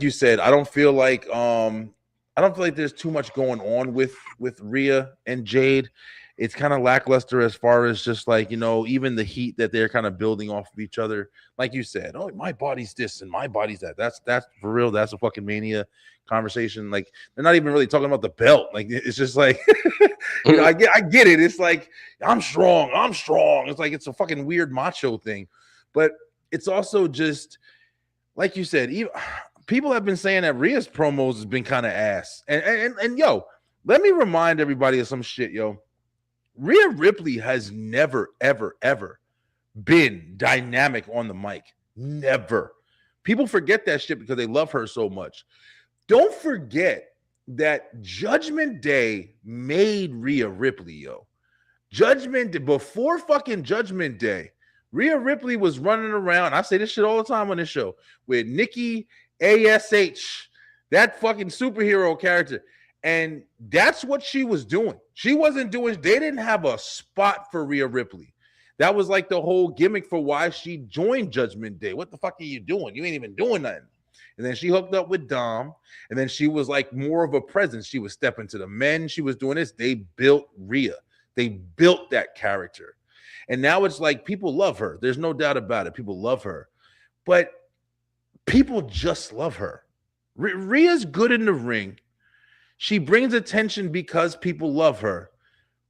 you said, I don't feel like there's too much going on with Rhea and Jade. It's kind of lackluster as far as just like, even the heat that they're kind of building off of each other. Like you said, oh, my body's this and my body's that. That's for real. That's a fucking Mania conversation. Like, they're not even really talking about the belt. Like, it's just like, I get it. It's like, I'm strong. It's like, it's a fucking weird macho thing. But it's also just, like you said, people have been saying that Rhea's promos has been kind of ass. And yo, let me remind everybody of some shit, yo. Rhea Ripley has never, ever, ever been dynamic on the mic. Never. People forget that shit because they love her so much. Don't forget that Judgment Day made Rhea Ripley, yo. Before fucking Judgment Day, Rhea Ripley was running around. I say this shit all the time on this show with Nikki ASH, that fucking superhero character. And that's what she was doing. They didn't have a spot for Rhea Ripley. That was like the whole gimmick for why she joined Judgment Day. What the fuck are you doing? You ain't even doing nothing. And then she hooked up with Dom. And then she was like more of a presence. She was stepping to the men. She was doing this. They built Rhea. They built that character. And now it's like people love her. There's no doubt about it. People love her. But people just love her. Rhea's good in the ring. She brings attention because people love her,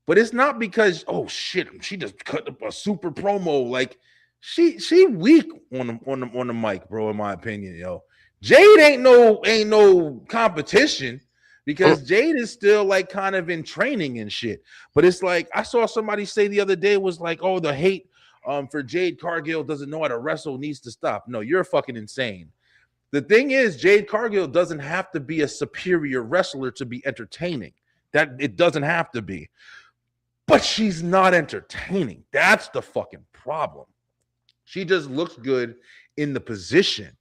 but it's not because, oh shit, she just cut up a super promo. Like she weak on the mic, bro. In my opinion, yo, Jade ain't no competition because Jade is still like kind of in training and shit. But it's like I saw somebody say the other day was like, oh, the hate for Jade Cargill doesn't know how to wrestle needs to stop. No, you're fucking insane. The thing is, Jade Cargill doesn't have to be a superior wrestler to be entertaining. That it doesn't have to be. But she's not entertaining. That's the fucking problem. She just looks good in the position.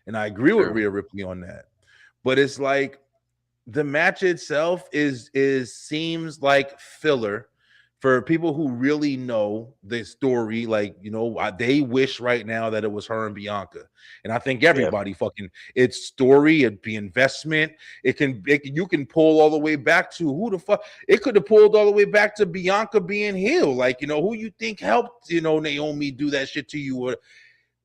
And I agree with Rhea Ripley on that. But it's like the match itself seems like filler for people who really know the story. Like, they wish right now that it was her and Bianca. And I think everybody it's story, it'd be investment. You can pull all the way back to who the fuck. It could have pulled all the way back to Bianca being heel. Like, who you think helped, Naomi do that shit to you. Or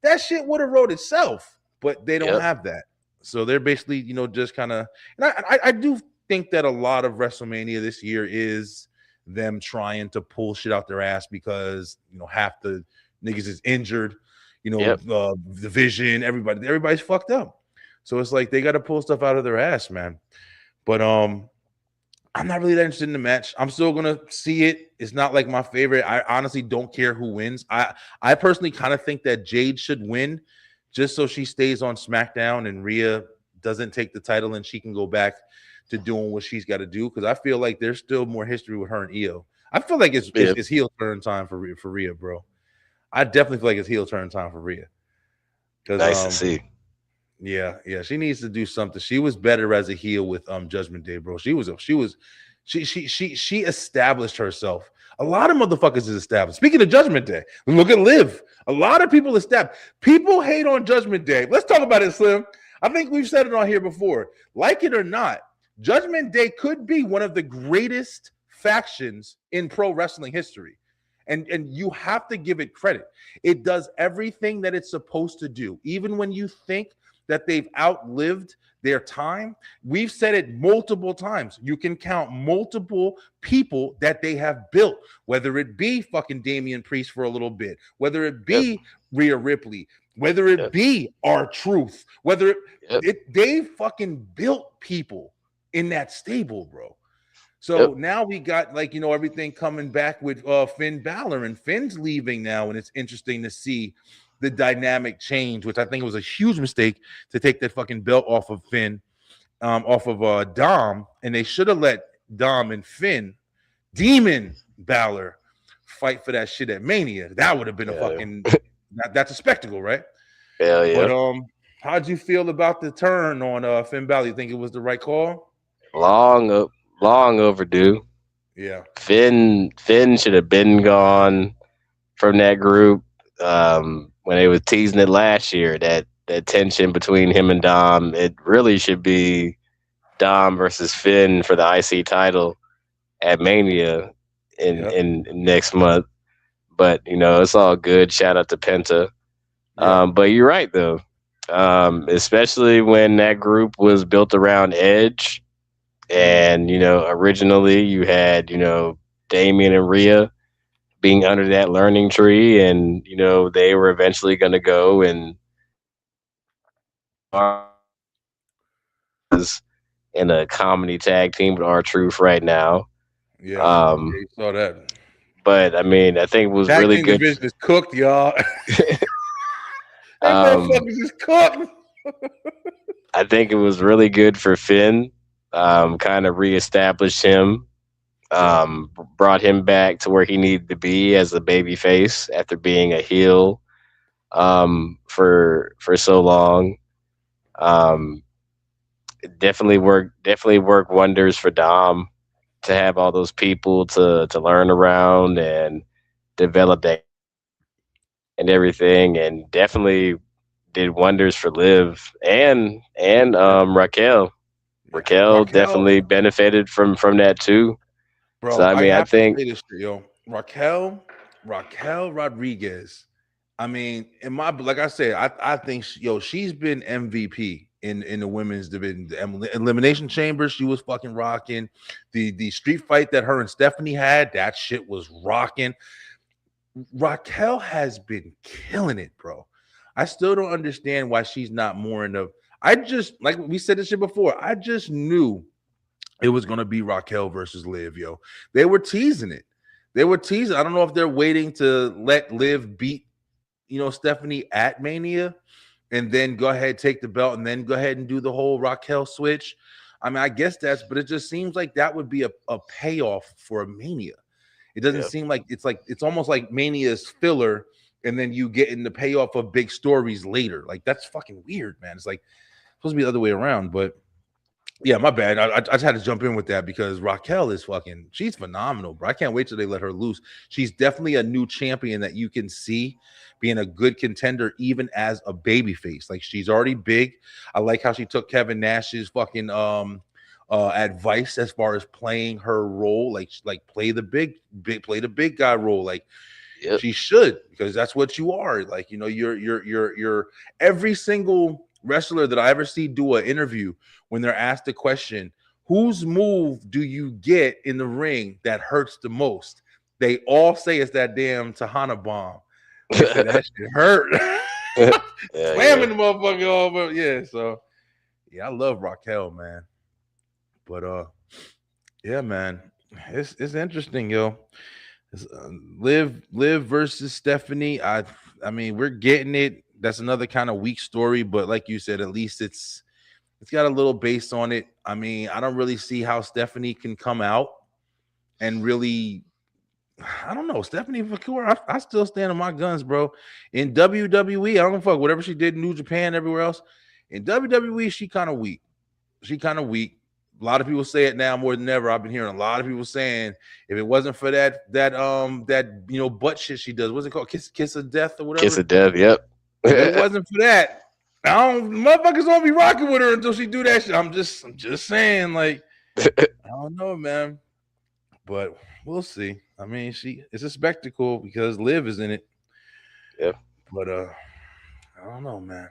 that shit would have wrote itself, but they don't have that. So they're basically, just kind of, and I do think that a lot of WrestleMania this year is them trying to pull shit out their ass because half the niggas is injured, the Vision, everybody's fucked up. So it's like they got to pull stuff out of their ass, man. But I'm not really that interested in the match. I'm still gonna see it. It's not like my favorite. I honestly don't care who wins. I personally kind of think that Jade should win just so she stays on SmackDown and Rhea doesn't take the title and she can go back to doing what she's got to do, because I feel like there's still more history with her and Io. I feel like it's heel turn time for Rhea, bro. I definitely feel like it's heel turn time for Rhea. Nice to see. Yeah, she needs to do something. She was better as a heel with Judgment Day, bro. She established herself. A lot of motherfuckers is established. Speaking of Judgment Day, look at Liv. A lot of people established. People hate on Judgment Day. Let's talk about it, Slim. I think we've said it on here before. Like it or not, Judgment Day could be one of the greatest factions in pro wrestling history. And you have to give it credit. It does everything that it's supposed to do. Even when you think that they've outlived their time, we've said it multiple times. You can count multiple people that they have built, whether it be fucking Damian Priest for a little bit, whether it be Rhea Ripley, whether it be R-Truth, whether they fucking built people in that stable, bro. So now we got, like, you know, everything coming back with Finn Balor, and Finn's leaving now, and it's interesting to see the dynamic change, which I think was a huge mistake to take that fucking belt off of Finn, off of Dom, and they should have let Dom and Finn, Demon Balor, fight for that shit at Mania. That would have been a fucking that's a spectacle, right? Hell yeah. But how'd you feel about the turn on Finn Balor? You think it was the right call? Long overdue. Yeah. Finn should have been gone from that group when they was teasing it last year. That tension between him and Dom, it really should be Dom versus Finn for the IC title at Mania in next month. But you know, it's all good. Shout out to Penta. But you're right though. Especially when that group was built around Edge. And, you know, originally you had, you know, Damian and Rhea being under that learning tree, and, you know, they were eventually going to go and in a comedy tag team with R-Truth right now. Yeah, you saw that. But, I mean, I think it was tag really team good. Division is cooked, y'all. That motherfuckers is cooked. I think it was really good for Finn. Kind of reestablished him, brought him back to where he needed to be as a baby face after being a heel for so long. Definitely worked wonders for Dom to have all those people to learn around and develop that and everything, and definitely did wonders for Liv and Raquel. Raquel definitely benefited from that too. Bro, so I think Raquel Rodriguez. I mean, like I said, I think she's been MVP in the women's division. The Elimination Chamber, she was fucking rocking. The street fight that her and Stephanie had, that shit was rocking. Raquel has been killing it, bro. I still don't understand why she's not more in the. I just, like we said this shit before, I just knew it was going to be Raquel versus Liv, yo. They were teasing it. I don't know if they're waiting to let Liv beat, you know, Stephanie at Mania and then go ahead, take the belt, and then go ahead and do the whole Raquel switch. I mean, I guess but it just seems like that would be a payoff for a Mania. It doesn't seem like it's almost like Mania's filler, and then you get in the payoff of big stories later. Like, that's fucking weird, man. It's like supposed to be the other way around, but yeah, my bad. I just had to jump in with that because Raquel is she's phenomenal, bro. I can't wait till they let her loose. She's definitely a new champion that you can see being a good contender, even as a babyface. Like, she's already big. I like how she took Kevin Nash's fucking advice as far as playing her role, like play the big guy role. Like, she should, because that's what you are. Like, you know, you're every single wrestler that I ever see do an interview, when they're asked the question, whose move do you get in the ring that hurts the most? They all say it's that damn Tahana bomb. They say that shit hurt. Slamming the motherfucker over. Yeah, so yeah, I love Raquel, man. But yeah, man, it's interesting, yo. Liv versus Stephanie. I mean, we're getting it. That's another kind of weak story, but like you said, at least it's got a little base on it. I mean, I don't really see how Stephanie can come out and really, I don't know. Stephanie Fakura, I still stand on my guns, bro. In WWE, I don't fuck whatever she did in New Japan, everywhere else. In WWE, she kind of weak. A lot of people say it now more than ever. I've been hearing a lot of people saying, if it wasn't for that you know, butt shit she does, what's it called? Kiss of death or whatever. Kiss of death, yep. If it wasn't for that, motherfuckers won't be rocking with her until she do that shit. I'm just saying, like, I don't know, man. but we'll see. I mean, it's a spectacle because Liv is in it. Yeah. But I don't know, man.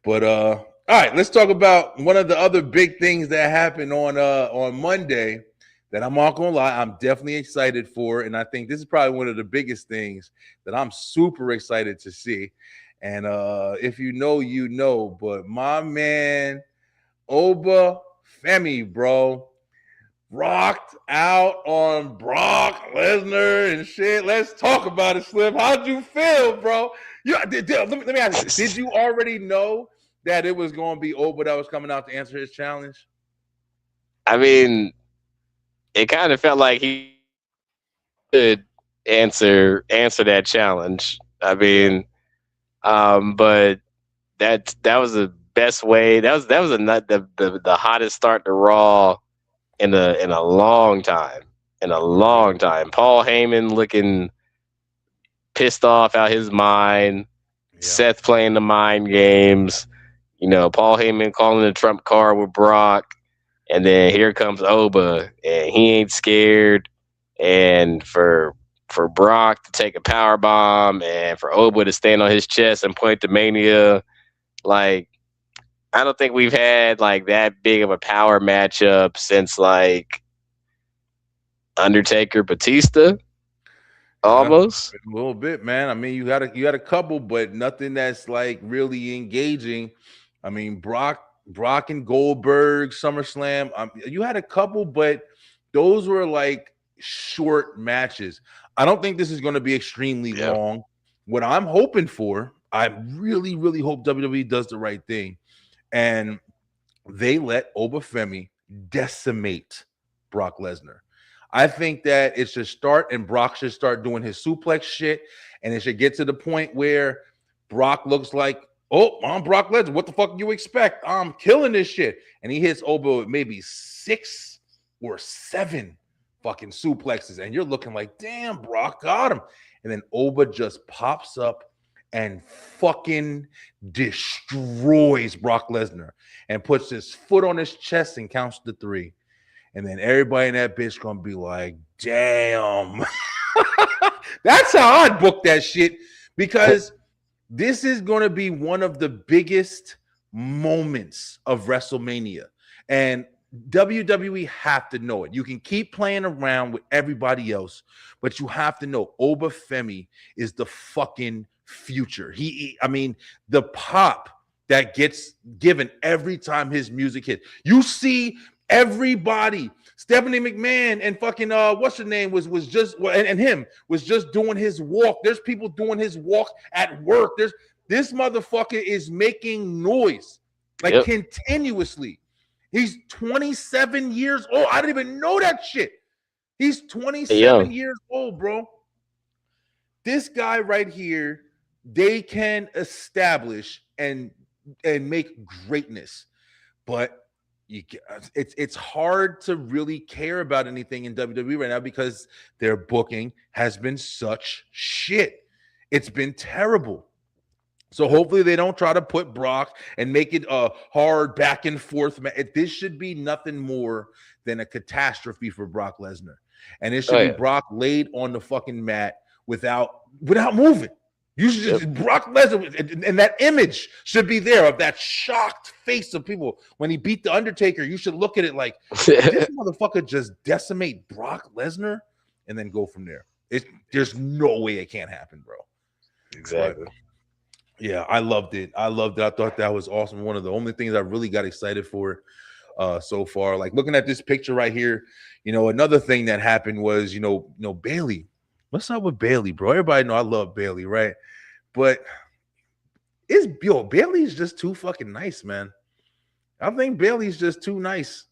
But all right, let's talk about one of the other big things that happened on Monday that I'm not gonna lie, I'm definitely excited for. And I think this is probably one of the biggest things that I'm super excited to see. And if you know, you know, but my man Oba Femi, bro, rocked out on Brock Lesnar and shit. Let's talk about it, Slim. How'd you feel, bro? Let me ask you, did you already know that it was going to be Oba that was coming out to answer his challenge? I mean, it kind of felt like he could answer that challenge. I mean, but that was the best way. That was the hottest start to Raw in a long time. In a long time. Paul Heyman looking pissed off out his mind. Yeah. Seth playing the mind games. You know, Paul Heyman calling the trump card with Brock. And then here comes Oba, and he ain't scared. And for Brock to take a power bomb, and for Oba to stand on his chest and point to Mania, like, I don't think we've had like that big of a power matchup since like Undertaker Batista. Almost a little bit, man. I mean, you had a couple, but nothing that's like really engaging. I mean, Brock and Goldberg, SummerSlam. You had a couple, but those were like short matches. I don't think this is going to be extremely long. What I'm hoping for, I really, really hope WWE does the right thing, and they let Oba Femi decimate Brock Lesnar. I think that it should start, and Brock should start doing his suplex shit, and it should get to the point where Brock looks like, oh, I'm Brock Lesnar. What the fuck do you expect? I'm killing this shit. And he hits Oba with maybe 6 or 7 fucking suplexes, and you're looking like, damn, Brock got him. And then Oba just pops up and fucking destroys Brock Lesnar and puts his foot on his chest and counts to 3. And then everybody in that bitch gonna be like, damn. That's how I'd book that shit, because this is gonna be one of the biggest moments of WrestleMania. And WWE have to know it. You can keep playing around with everybody else, but you have to know Oba Femi is the fucking future. I mean, the pop that gets given every time his music hits. You see everybody, Stephanie McMahon and fucking what's her name was just and him was just doing his walk. There's people doing his walk at work. This motherfucker is making noise like continuously. He's 27 years old. I didn't even know that shit. He's 27 years old, bro. This guy right here, they can establish and make greatness, but it's hard to really care about anything in WWE right now because their booking has been such shit. It's been terrible. So hopefully they don't try to put Brock and make it a hard back and forth. This should be nothing more than a catastrophe for Brock Lesnar. And it should be Brock laid on the fucking mat without moving. You should just Brock Lesnar, and that image should be there of that shocked face of people when he beat the Undertaker. You should look at it like, this motherfucker just decimate Brock Lesnar and then go from there. There's no way it can't happen, bro. Exactly. But, yeah, I loved it. I thought that was awesome. One of the only things I really got excited for so far. Like looking at this picture right here, another thing that happened was, Bailey. What's up with Bailey, bro? Everybody know I love Bailey, right? But Bailey's just too fucking nice, man. I think Bailey's just too nice.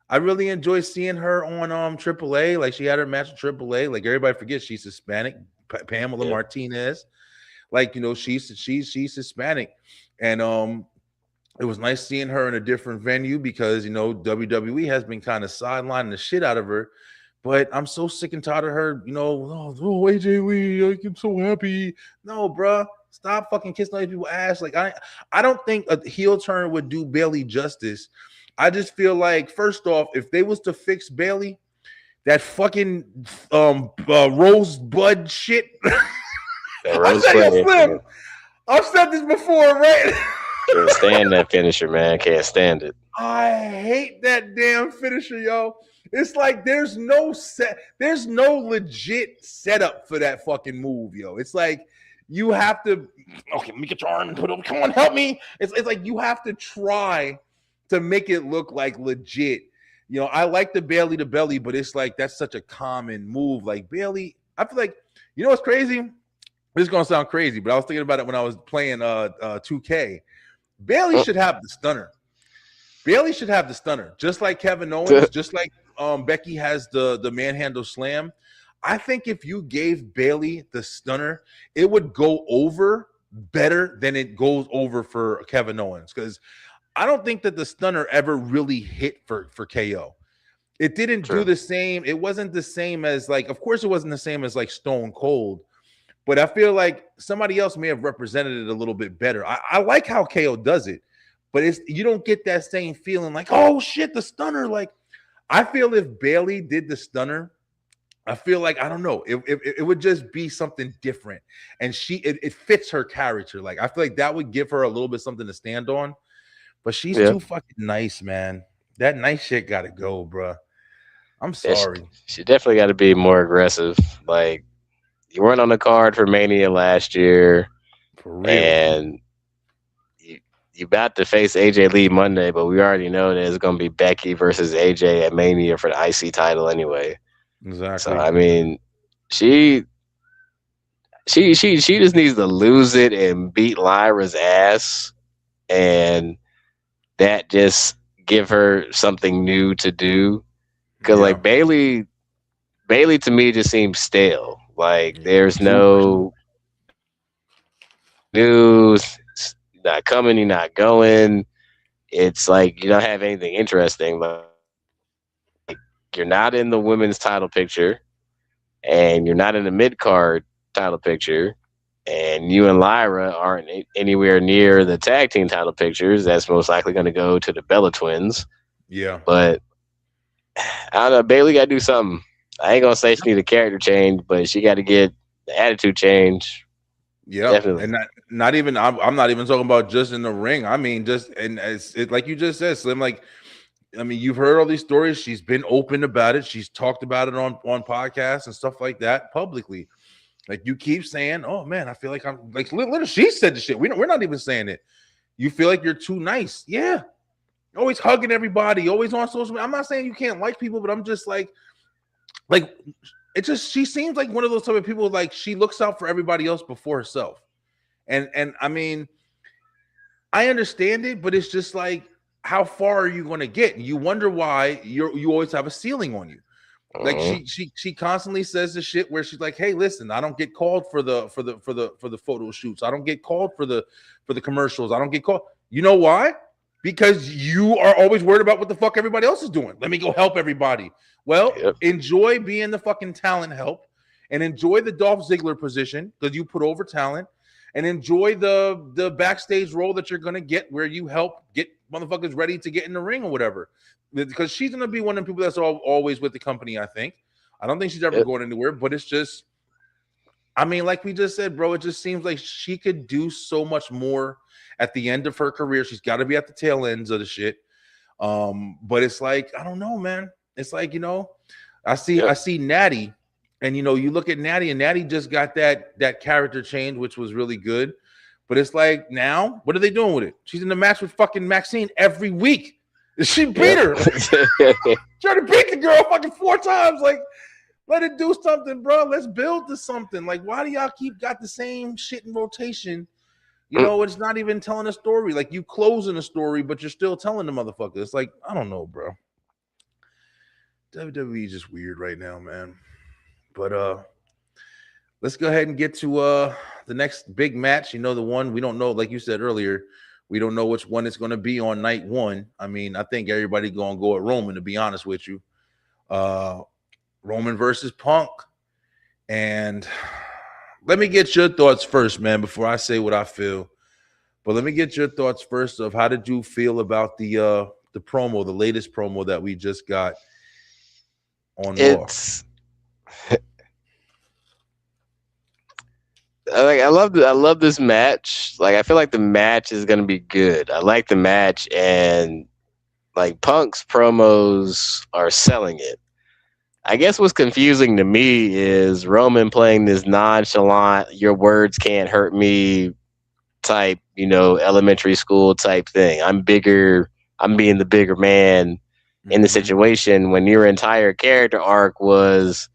I really enjoy seeing her on AAA. Like she had her match with AAA. Like everybody forgets she's Hispanic. Pamela Martinez. Like, she's Hispanic. And it was nice seeing her in a different venue because, WWE has been kind of sidelining the shit out of her. But I'm so sick and tired of her, oh, AJ Lee, I'm so happy. No, bro, stop fucking kissing other people's ass. Like, I don't think a heel turn would do Bailey justice. I just feel like, first off, if they was to fix Bailey, that fucking rosebud shit. I said, yo, Slim, I've said this before, right? Can't stand that finisher, man. Can't stand it. I hate that damn finisher, yo. It's like there's no legit setup for that fucking move, yo. It's like you have to, okay, let me get your arm and put it, come on, help me. It's like you have to try to make it look like legit. You know, I like the Bailey to belly, but it's like that's such a common move. Like Bailey, I feel like, you know what's crazy? This is gonna sound crazy, but I was thinking about it when I was playing 2K. Bailey should have the stunner. Bailey should have the stunner, just like Kevin Owens, just like Becky has the manhandle slam. I think if you gave Bailey the stunner, it would go over better than it goes over for Kevin Owens, because I don't think that the stunner ever really hit for KO. It didn't do the same. It wasn't the same as, like, of course it wasn't the same as like Stone Cold, but I feel like somebody else may have represented it a little bit better. I like how KO does it, but you don't get that same feeling like, oh shit, the stunner. Like, I feel if Bailey did the stunner, I feel like, I don't know, it would just be something different, and it fits her character. Like, I feel like that would give her a little bit something to stand on. But she's too fucking nice, man. That nice shit got to go, bro. I'm sorry. She definitely got to be more aggressive. Like, you weren't on the card for Mania last year, for real, and you about to face AJ Lee Monday, but we already know that it's going to be Becky versus AJ at Mania for the IC title anyway. Exactly. So I mean, she just needs to lose it and beat Lyra's ass, and that just give her something new to do. Because like Bailey to me just seems stale. Like there's no news, not coming, you're not going. It's like you don't have anything interesting. Like you're not in the women's title picture, and you're not in the mid-card title picture, and you and Lyra aren't anywhere near the tag team title pictures. That's most likely going to go to the Bella Twins. Yeah. But I don't know. Bailey got to do something. I ain't going to say she need a character change, but she got to get the attitude change. Yeah. Definitely. And not even, I'm not even talking about just in the ring. I mean, just, and it, like you just said, Slim, like, I mean, you've heard all these stories. She's been open about it. She's talked about it on podcasts and stuff like that publicly. Like, you keep saying, oh man, I feel like I'm like, literally, she said the shit. We're not even saying it. You feel like you're too nice. Yeah. Always hugging everybody, always on social media. I'm not saying you can't like people, but I'm just like it just, she seems like one of those type of people, like she looks out for everybody else before herself. And I mean, I understand it, but it's just like, how far are you going to get? You wonder why you always have a ceiling on you. Like she constantly says the shit where she's like, hey, listen, I don't get called for the photo shoots. I don't get called for the commercials. I don't get called. You know why? Because you are always worried about what the fuck everybody else is doing. Let me go help everybody. Well, enjoy being the fucking talent help, and enjoy the Dolph Ziggler position because you put over talent, and enjoy the backstage role that you're gonna get where you help get motherfuckers ready to get in the ring or whatever. Because she's gonna be one of the people that's always with the company. I think. I don't think she's ever going anywhere. But it's just, I mean, like we just said, bro, it just seems like she could do so much more at the end of her career. She's got to be at the tail ends of the shit. But it's like, I don't know, man. It's like, you know, I see Natty, and you know, you look at Natty, and Natty just got that character change, which was really good. But it's like, now, what are they doing with it? She's in the match with fucking Maxine every week. She beat her. Trying to beat the girl fucking 4 times. Like, let it do something, bro. Let's build to something. Like, why do y'all keep got the same shit in rotation? You know, it's not even telling a story. Like, you closing a story, but you're still telling the motherfucker. It's like, I don't know, bro. WWE is just weird right now, man. But let's go ahead and get to the next big match. You know, the one we don't know, like you said earlier, we don't know which one it's going to be on night one. I mean, I think everybody going to go at Roman, to be honest with you. Roman versus Punk. And let me get your thoughts first, man, before I say what I feel. But let me get your thoughts first of how did you feel about the promo, the latest promo that we just got. on Raw. It's I love this match. Like, I feel like the match is gonna be good. I like the match, and like Punk's promos are selling it. I guess what's confusing to me is Roman playing this nonchalant, your words can't hurt me type, elementary school type thing. I'm bigger. I'm being the bigger man in the situation, when your entire character arc was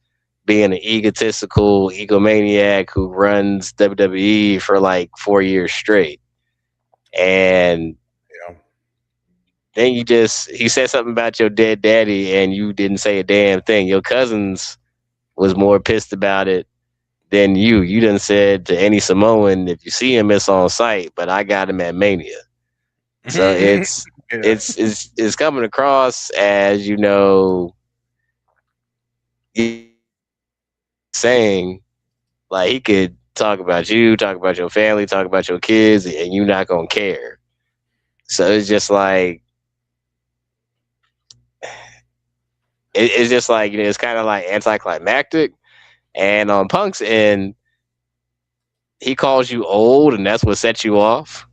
being an egotistical egomaniac who runs WWE for like 4 years straight. And then he said something about your dead daddy and you didn't say a damn thing. Your cousins was more pissed about it than you. You done said to any Samoan, if you see him, it's on sight, but I got him at Mania. So it's coming across as, saying like he could talk about you, talk about your family, talk about your kids, and you not gonna care. So it's just like it's just like it's kind of like anticlimactic. And on Punk's end, he calls you old, and that's what sets you off.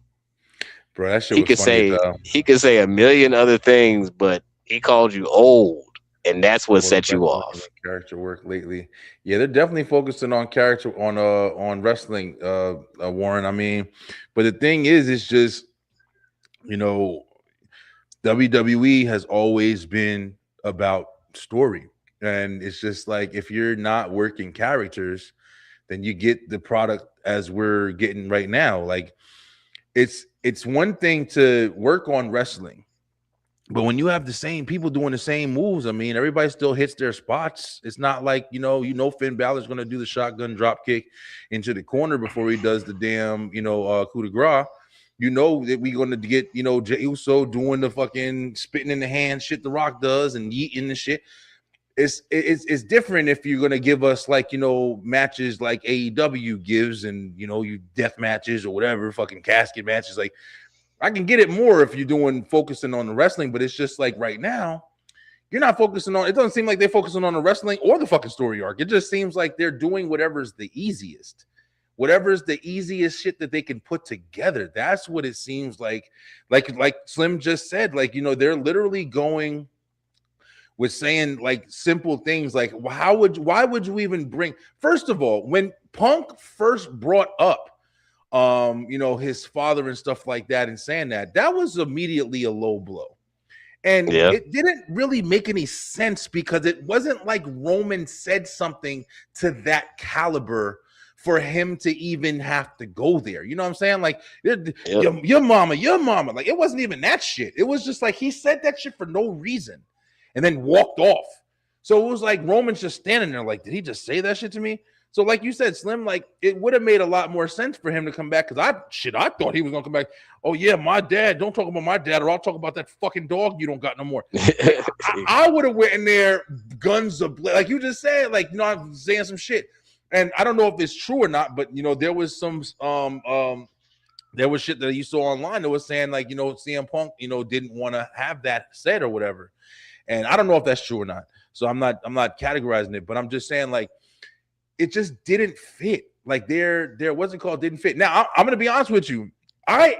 Bro, that shit was funny. He could say a million other things, but he called you old, and that's what set you off. Character work lately, yeah, they're definitely focusing on character on wrestling, Warren. I mean, but the thing is, it's just WWE has always been about story, and it's just like if you're not working characters, then you get the product as we're getting right now. Like it's one thing to work on wrestling, but when you have the same people doing the same moves, I mean, everybody still hits their spots. It's not like, Finn Balor's going to do the shotgun drop kick into the corner before he does the damn, coup de grace. You know that we're going to get, Jey Uso doing the fucking spitting in the hand shit The Rock does and yeeting the shit. It's different if you're going to give us like, matches like AEW gives and, you death matches or whatever, fucking casket matches. Like, I can get it more if you're focusing on the wrestling, but it's just like right now, you're not focusing on, it doesn't seem like they're focusing on the wrestling or the fucking story arc. It just seems like they're doing whatever's the easiest shit that they can put together. That's what it seems like Slim just said, like, they're literally going with saying like simple things like, why would you even bring, first of all, when Punk first brought up his father and stuff like that and saying that was immediately a low blow. And it didn't really make any sense because it wasn't like Roman said something to that caliber for him to even have to go there. You know what I'm saying? Like your mama, like it wasn't even that shit. It was just like he said that shit for no reason and then walked off. So it was like Roman's just standing there like, did he just say that shit to me? So like you said, Slim, like it would have made a lot more sense for him to come back because I thought he was gonna come back. Oh yeah, my dad. Don't talk about my dad, or I'll talk about that fucking dog you don't got no more. Like, I would have went in there, guns like you just said, like I'm saying some shit, and I don't know if it's true or not, but there was some there was shit that you saw online that was saying like CM Punk didn't want to have that said or whatever, and I don't know if that's true or not. So I'm not categorizing it, but I'm just saying like. It just didn't fit. Like their what's it called didn't fit. Now I'm gonna be honest with you.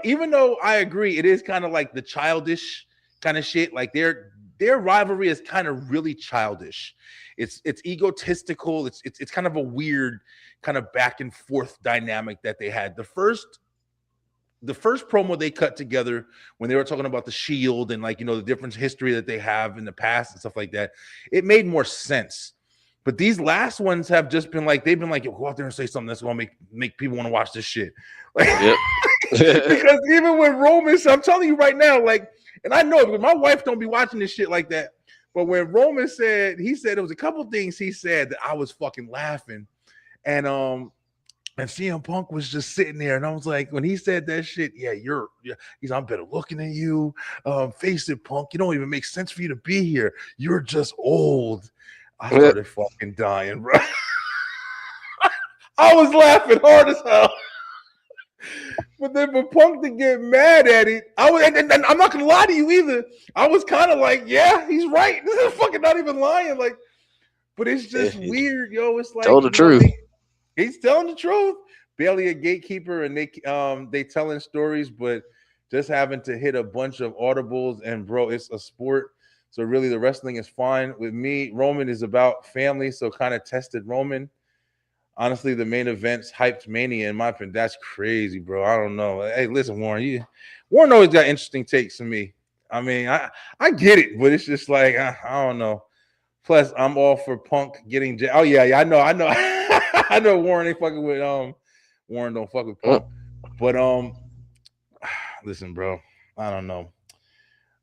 Even though I agree, it is kind of like the childish kind of shit. Like their rivalry is kind of really childish. It's egotistical. It's kind of a weird kind of back and forth dynamic that they had. The first promo they cut together when they were talking about the Shield and like the different history that they have in the past and stuff like that, it made more sense. But these last ones have just been like, they've been like, yo, go out there and say something that's going to make people want to watch this shit. Like, because even with Roman, I'm telling you right now, like, and I know because my wife don't be watching this shit like that. But when Roman said there was a couple things he said that I was fucking laughing. And CM Punk was just sitting there. And I was like, when he said that shit, I'm better looking than you. Face it, Punk. You don't even make sense for you to be here. You're just old. I started fucking dying, bro. I was laughing hard as hell. But then for Punk to get mad at it, and I'm not gonna lie to you either. I was kind of like, yeah, he's right. This is fucking not even lying. Like, But it's just weird, yo. It's like told the truth. He's telling the truth. Barely a gatekeeper, and they telling stories, but just having to hit a bunch of audibles. And bro, it's a sport, so really the wrestling is fine with me. Roman is about family, so kind of tested Roman. Honestly, the main event's hyped Mania, in my opinion. That's crazy, bro. I don't know. Hey, listen, Warren. Warren always got interesting takes to me. I mean, I get it, but it's just like I don't know. Plus, I'm all for Punk getting. Oh yeah, I know. I know Warren ain't fucking with Warren don't fuck with Punk, but listen, bro. I don't know.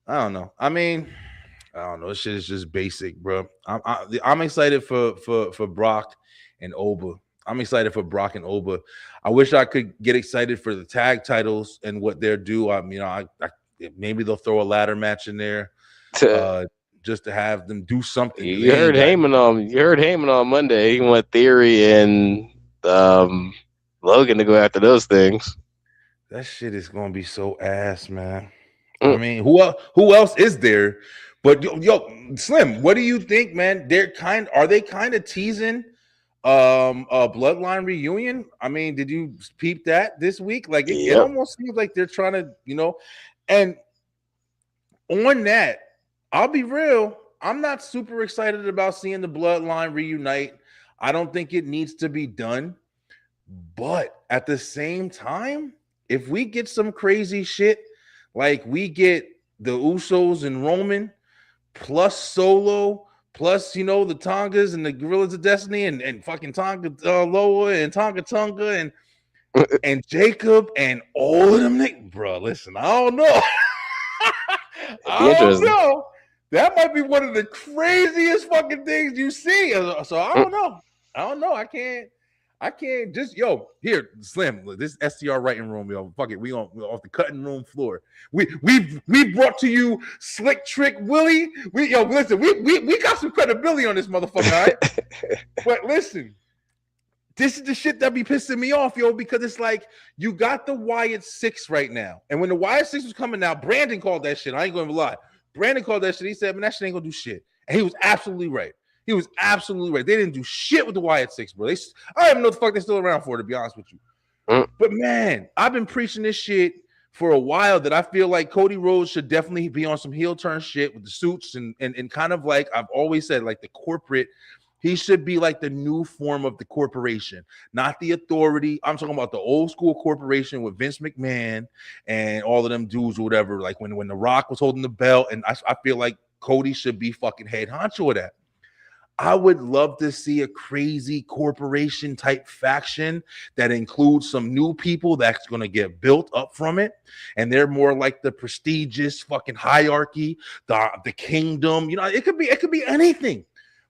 I mean, I don't know. This shit is just basic, bro. I'm excited for Brock and Oba. I'm excited for Brock and Oba. I wish I could get excited for the tag titles and what they're due. Maybe they'll throw a ladder match in there, just to have them do something. You heard Heyman on Monday. He want Theory and Logan to go after those things. That shit is gonna be so ass, man. I mean, who else is there? But yo, Slim, what do you think, man? Are they kind of teasing a bloodline reunion? I mean, did you peep that this week? Like it almost seems like they're trying to, and on that, I'll be real, I'm not super excited about seeing the bloodline reunite. I don't think it needs to be done. But at the same time, if we get some crazy shit, like we get the Usos and Roman plus Solo, plus the Tongas and the Gorillas of Destiny and fucking Tonga Loa and Tonga Tonga and Jacob and all of them, bro. Listen, I don't know. I don't know. That might be one of the craziest fucking things you see. So I don't know. I can't just here, Slim. This STR writing room, yo. Fuck it. We're off the cutting room floor. We brought to you Slick Trick Willie. Listen, we got some credibility on this motherfucker, all right? But listen, this is the shit that be pissing me off, yo, because it's like you got the Wyatt 6 right now. And when the Wyatt 6 was coming out, Brandon called that shit. I ain't gonna lie. Brandon called that shit. He said, man, that shit ain't gonna do shit. And he was absolutely right. He was absolutely right. They didn't do shit with the Wyatt 6, bro. I don't even know what the fuck they're still around for, to be honest with you. But man, I've been preaching this shit for a while that I feel like Cody Rhodes should definitely be on some heel turn shit with the suits and kind of like I've always said, like the corporate. He should be like the new form of the corporation, not the authority. I'm talking about the old school corporation with Vince McMahon and all of them dudes or whatever. Like when The Rock was holding the belt, and I feel like Cody should be fucking head honcho of that. I would love to see a crazy corporation type faction that includes some new people that's going to get built up from it. And they're more like the prestigious fucking hierarchy, the kingdom. It could be anything.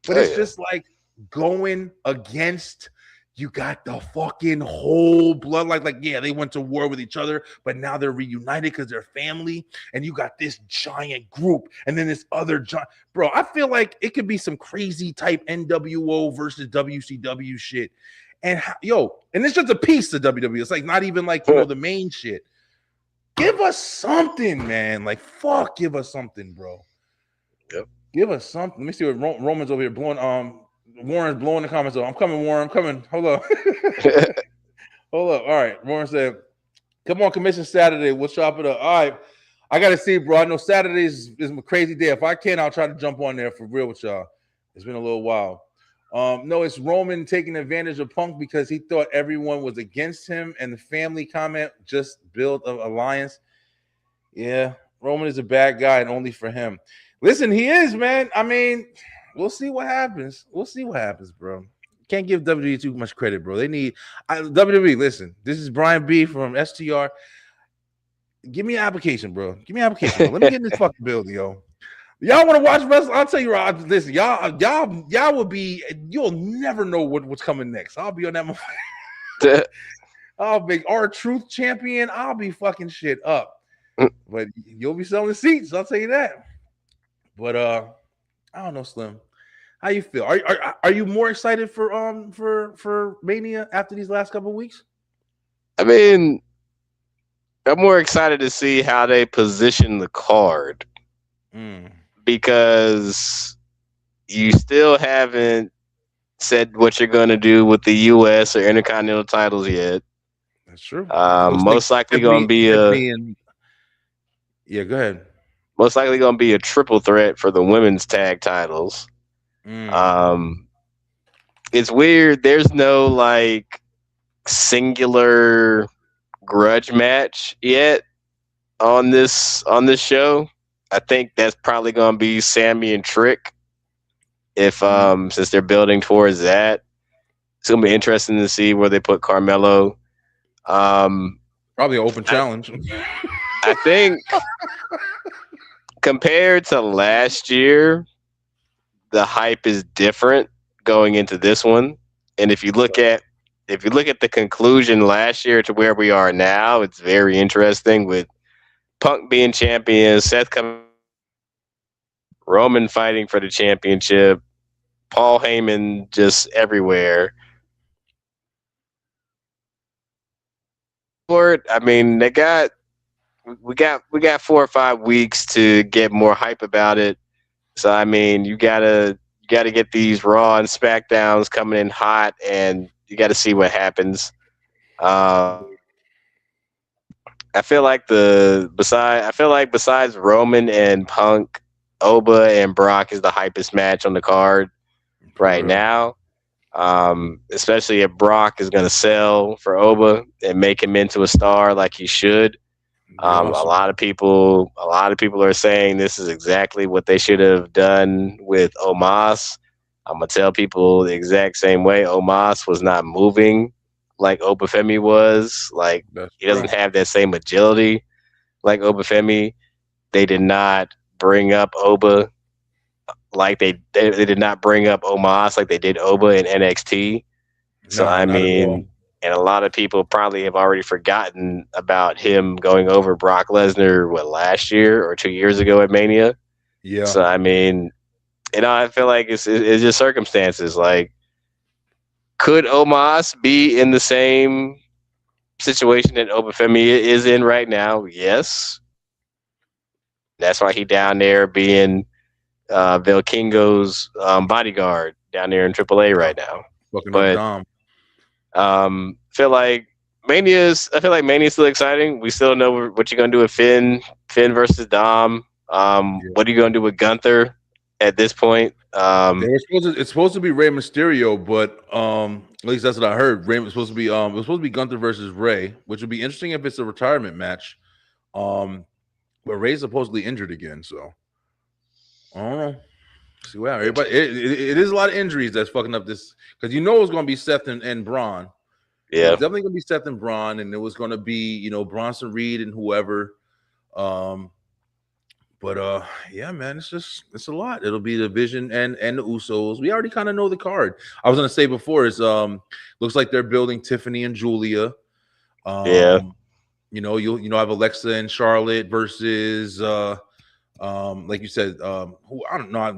But it's just like going against, you got the fucking whole bloodline. Like, yeah, they went to war with each other, but now they're reunited because they're family. And you got this giant group and then this other giant. Bro, I feel like it could be some crazy type NWO versus WCW shit. And and it's just a piece of WWE. It's like not even like, the main shit. Give us something, man. Like, fuck, give us something, bro. Yep. Give us something. Let me see what Roman's over here blowing. Warren's blowing the comments. I'm coming, Warren. I'm coming. Hold up. Hold up. All right. Warren said, come on, commission Saturday. We'll chop it up. All right. I got to see, bro. I know Saturdays is a crazy day. If I can, I'll try to jump on there for real with y'all. It's been a little while. No, it's Roman taking advantage of Punk because he thought everyone was against him, and the family comment just built an alliance. Yeah, Roman is a bad guy and only for him. Listen, he is, man. I mean, we'll see what happens. Bro. Can't give WWE too much credit, bro. They need WWE. Listen, this is Brian B from STR. Give me an application, bro. Give me an application. Let me get in this fucking building, yo. Y'all want to watch wrestling? I'll tell you right. Listen, y'all will be. You'll never know what's coming next. I'll be on that. I'll be R-Truth champion. I'll be fucking shit up. But you'll be selling seats. I'll tell you that. But I don't know, Slim. How you feel? Are you more excited for Mania after these last couple of weeks? I mean, I'm more excited to see how they position the card because you still haven't said what you're going to do with the U.S. or Intercontinental titles yet. That's true. Most likely going to be yeah, go ahead. Most likely going to be a triple threat for the women's tag titles. It's weird. There's no like singular grudge match yet on this show. I think that's probably going to be Sammy and Trick. If since they're building towards that, it's going to be interesting to see where they put Carmelo. Probably an open challenge. I think compared to last year, the hype is different going into this one. And if you look at the conclusion last year to where we are now, it's very interesting with Punk being champion, Seth coming, Roman fighting for the championship, Paul Heyman just everywhere. I mean, we got 4 or 5 weeks to get more hype about it. So I mean, you gotta get these Raw and SmackDowns coming in hot, and you got to see what happens. I feel like besides Roman and Punk, Oba and Brock is the hypest match on the card right now. Especially if Brock is going to sell for Oba and make him into a star like he should. Awesome. A lot of people are saying this is exactly what they should have done with Omos. I'm gonna tell people the exact same way. Omos was not moving like Obafemi was. Like he doesn't have that same agility like Obafemi. They did not bring up Oba like they did not bring up Omos like they did Oba in NXT. So No, I mean, and a lot of people probably have already forgotten about him going over Brock Lesnar last year or 2 years ago at Mania. Yeah. So I mean, I feel like it's just circumstances. Like, could Omos be in the same situation that Obafemi is in right now? Yes. That's why he down there being Velkingo's bodyguard down there in AAA right now. But feel like Mania's still exciting. We still know what you're gonna do with Finn versus Dom. What are you gonna do with Gunther at this point? It's supposed to be Rey Mysterio, but at least that's what I heard. It was supposed to be Gunther versus Rey, which would be interesting if it's a retirement match. But Rey's supposedly injured again, so I don't know. See what everybody. It is a lot of injuries that's fucking up this, because it's going to be Seth and Braun. Yeah, it's definitely going to be Seth and Braun, and it was going to be Bronson Reed and whoever. But yeah, man, it's a lot. It'll be the Vision and the Usos. We already kind of know the card. I was gonna say before is looks like they're building Tiffany and Julia. Yeah. You'll have Alexa and Charlotte versus like you said, who I don't know. I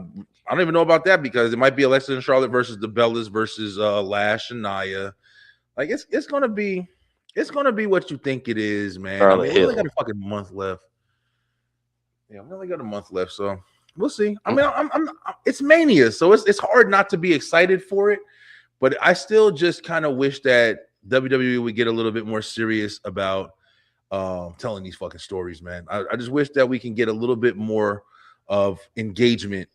don't even know about that, because it might be Alexa and Charlotte versus the Bellas versus Lash and Nia. Like it's gonna be what you think it is, man. Charlotte we only got a fucking month left. Yeah, we only got a month left, so we'll see. I mean, it's Mania, so it's hard not to be excited for it. But I still just kind of wish that WWE would get a little bit more serious about telling these fucking stories, man. I just wish that we can get a little bit more of engagement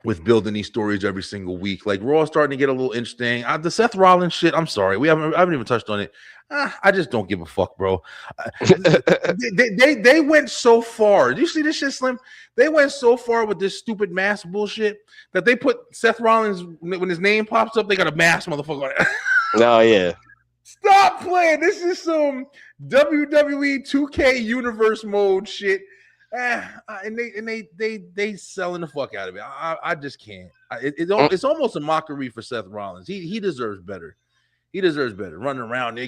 with building these stories every single week. Like Raw starting to get a little interesting. The Seth Rollins shit, I'm sorry, I haven't even touched on it. I just don't give a fuck, bro. They went so far. Do you see this shit, Slim? They went so far with this stupid mask bullshit that they put Seth Rollins, when his name pops up, they got a mask, motherfucker. Oh yeah. Stop playing. This is some WWE 2K universe mode shit. And they selling the fuck out of it. I just can't. It's almost a mockery for Seth Rollins. He deserves better. He deserves better. Running around,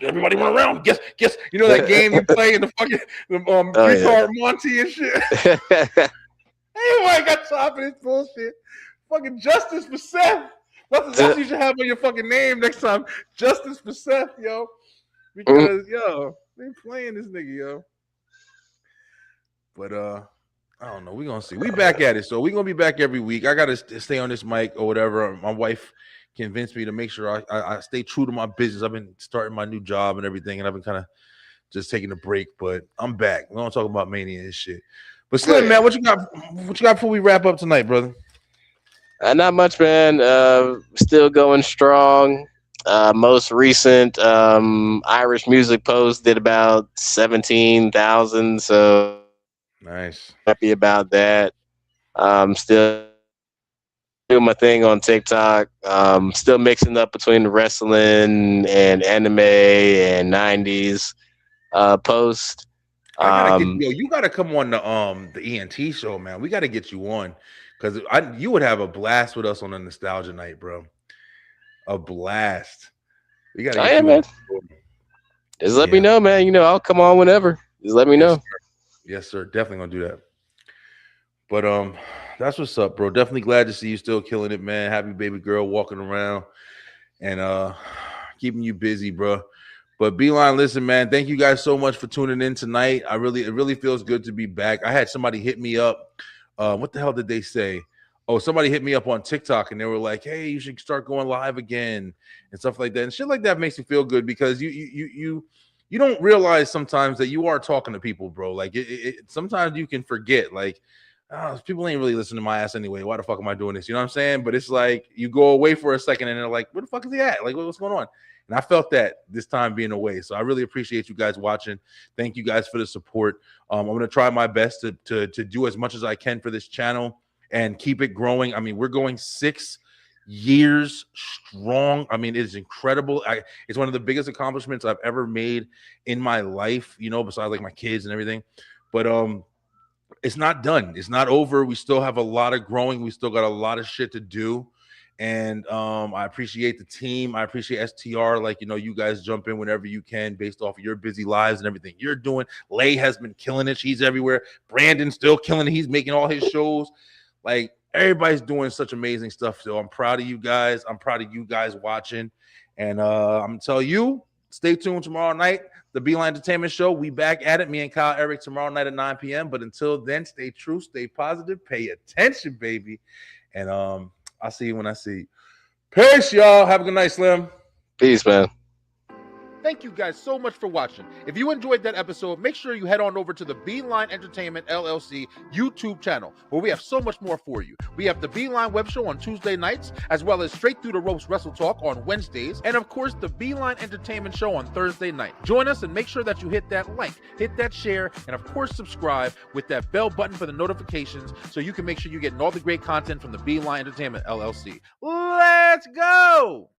everybody run around. Guess. That game you play in the fucking retard Monty and shit. Anyway, got time for this bullshit. Fucking justice for Seth. That's what you should have on your fucking name next time. Justice for Seth, yo. Because they playing this nigga, yo. But I don't know. We're gonna see. We back at it, so we're gonna be back every week. I gotta stay on this mic or whatever. My wife convinced me to make sure I stay true to my business. I've been starting my new job and everything, and I've been kind of just taking a break, but I'm back. We're gonna talk about Mania and shit. But Slim, man, what you got before we wrap up tonight, brother? Not much, man. Still going strong. Most recent Irish music post did about 17,000, so nice. Happy about that. Still doing my thing on TikTok. Still mixing up between wrestling and anime and 90s post. I gotta you gotta come on the ENT show, man. We gotta get you on because you would have a blast with us on a nostalgia night, bro. A blast. We gotta get you man. on. Just let me know, man. I'll come on whenever. Just let me know. Sir. Yes, sir. Definitely gonna do that. But that's what's up, bro. Definitely glad to see you still killing it, man. Happy baby girl walking around and keeping you busy, bro. But Beeline, listen, man, thank you guys so much for tuning in tonight. It really feels good to be back. I had somebody hit me up. What the hell did they say? Oh, somebody hit me up on TikTok and they were like, "Hey, you should start going live again," and stuff like that. And shit like that makes me feel good because you don't realize sometimes that you are talking to people, bro. Like sometimes you can forget, like, oh, people ain't really listening to my ass anyway. Why the fuck am I doing this? You know what I'm saying? But it's like you go away for a second and they're like, "Where the fuck is he at? Like, what's going on?" And I felt that this time being away. So I really appreciate you guys watching. Thank you guys for the support. I'm going to try my best to do as much as I can for this channel and keep it growing. I mean, we're going 6 years strong. I mean, it is incredible. It's one of the biggest accomplishments I've ever made in my life, besides like my kids and everything. But it's not done. It's not over. We still have a lot of growing. We still got a lot of shit to do. And I appreciate the team. I appreciate STR. Like, you guys jump in whenever you can based off of your busy lives and everything you're doing. Lay has been killing it. She's everywhere. Brandon's still killing it. He's making all his shows. Like, everybody's doing such amazing stuff. So I'm proud of you guys. I'm proud of you guys watching. And I'm going to tell you, stay tuned tomorrow night. The Beeline Entertainment Show. We back at it. Me and Kyle Eric tomorrow night at 9 p.m. But until then, stay true, stay positive, pay attention, baby. And I'll see you when I see you. Peace, y'all. Have a good night, Slim. Peace, man. Thank you guys so much for watching. If you enjoyed that episode, make sure you head on over to the Beeline Entertainment LLC YouTube channel, where we have so much more for you. We have the Beeline Web Show on Tuesday nights, as well as Straight Through the Ropes Wrestle Talk on Wednesdays, and of course, the Beeline Entertainment Show on Thursday night. Join us and make sure that you hit that like, hit that share, and of course, subscribe with that bell button for the notifications so you can make sure you're getting all the great content from the Beeline Entertainment LLC. Let's go!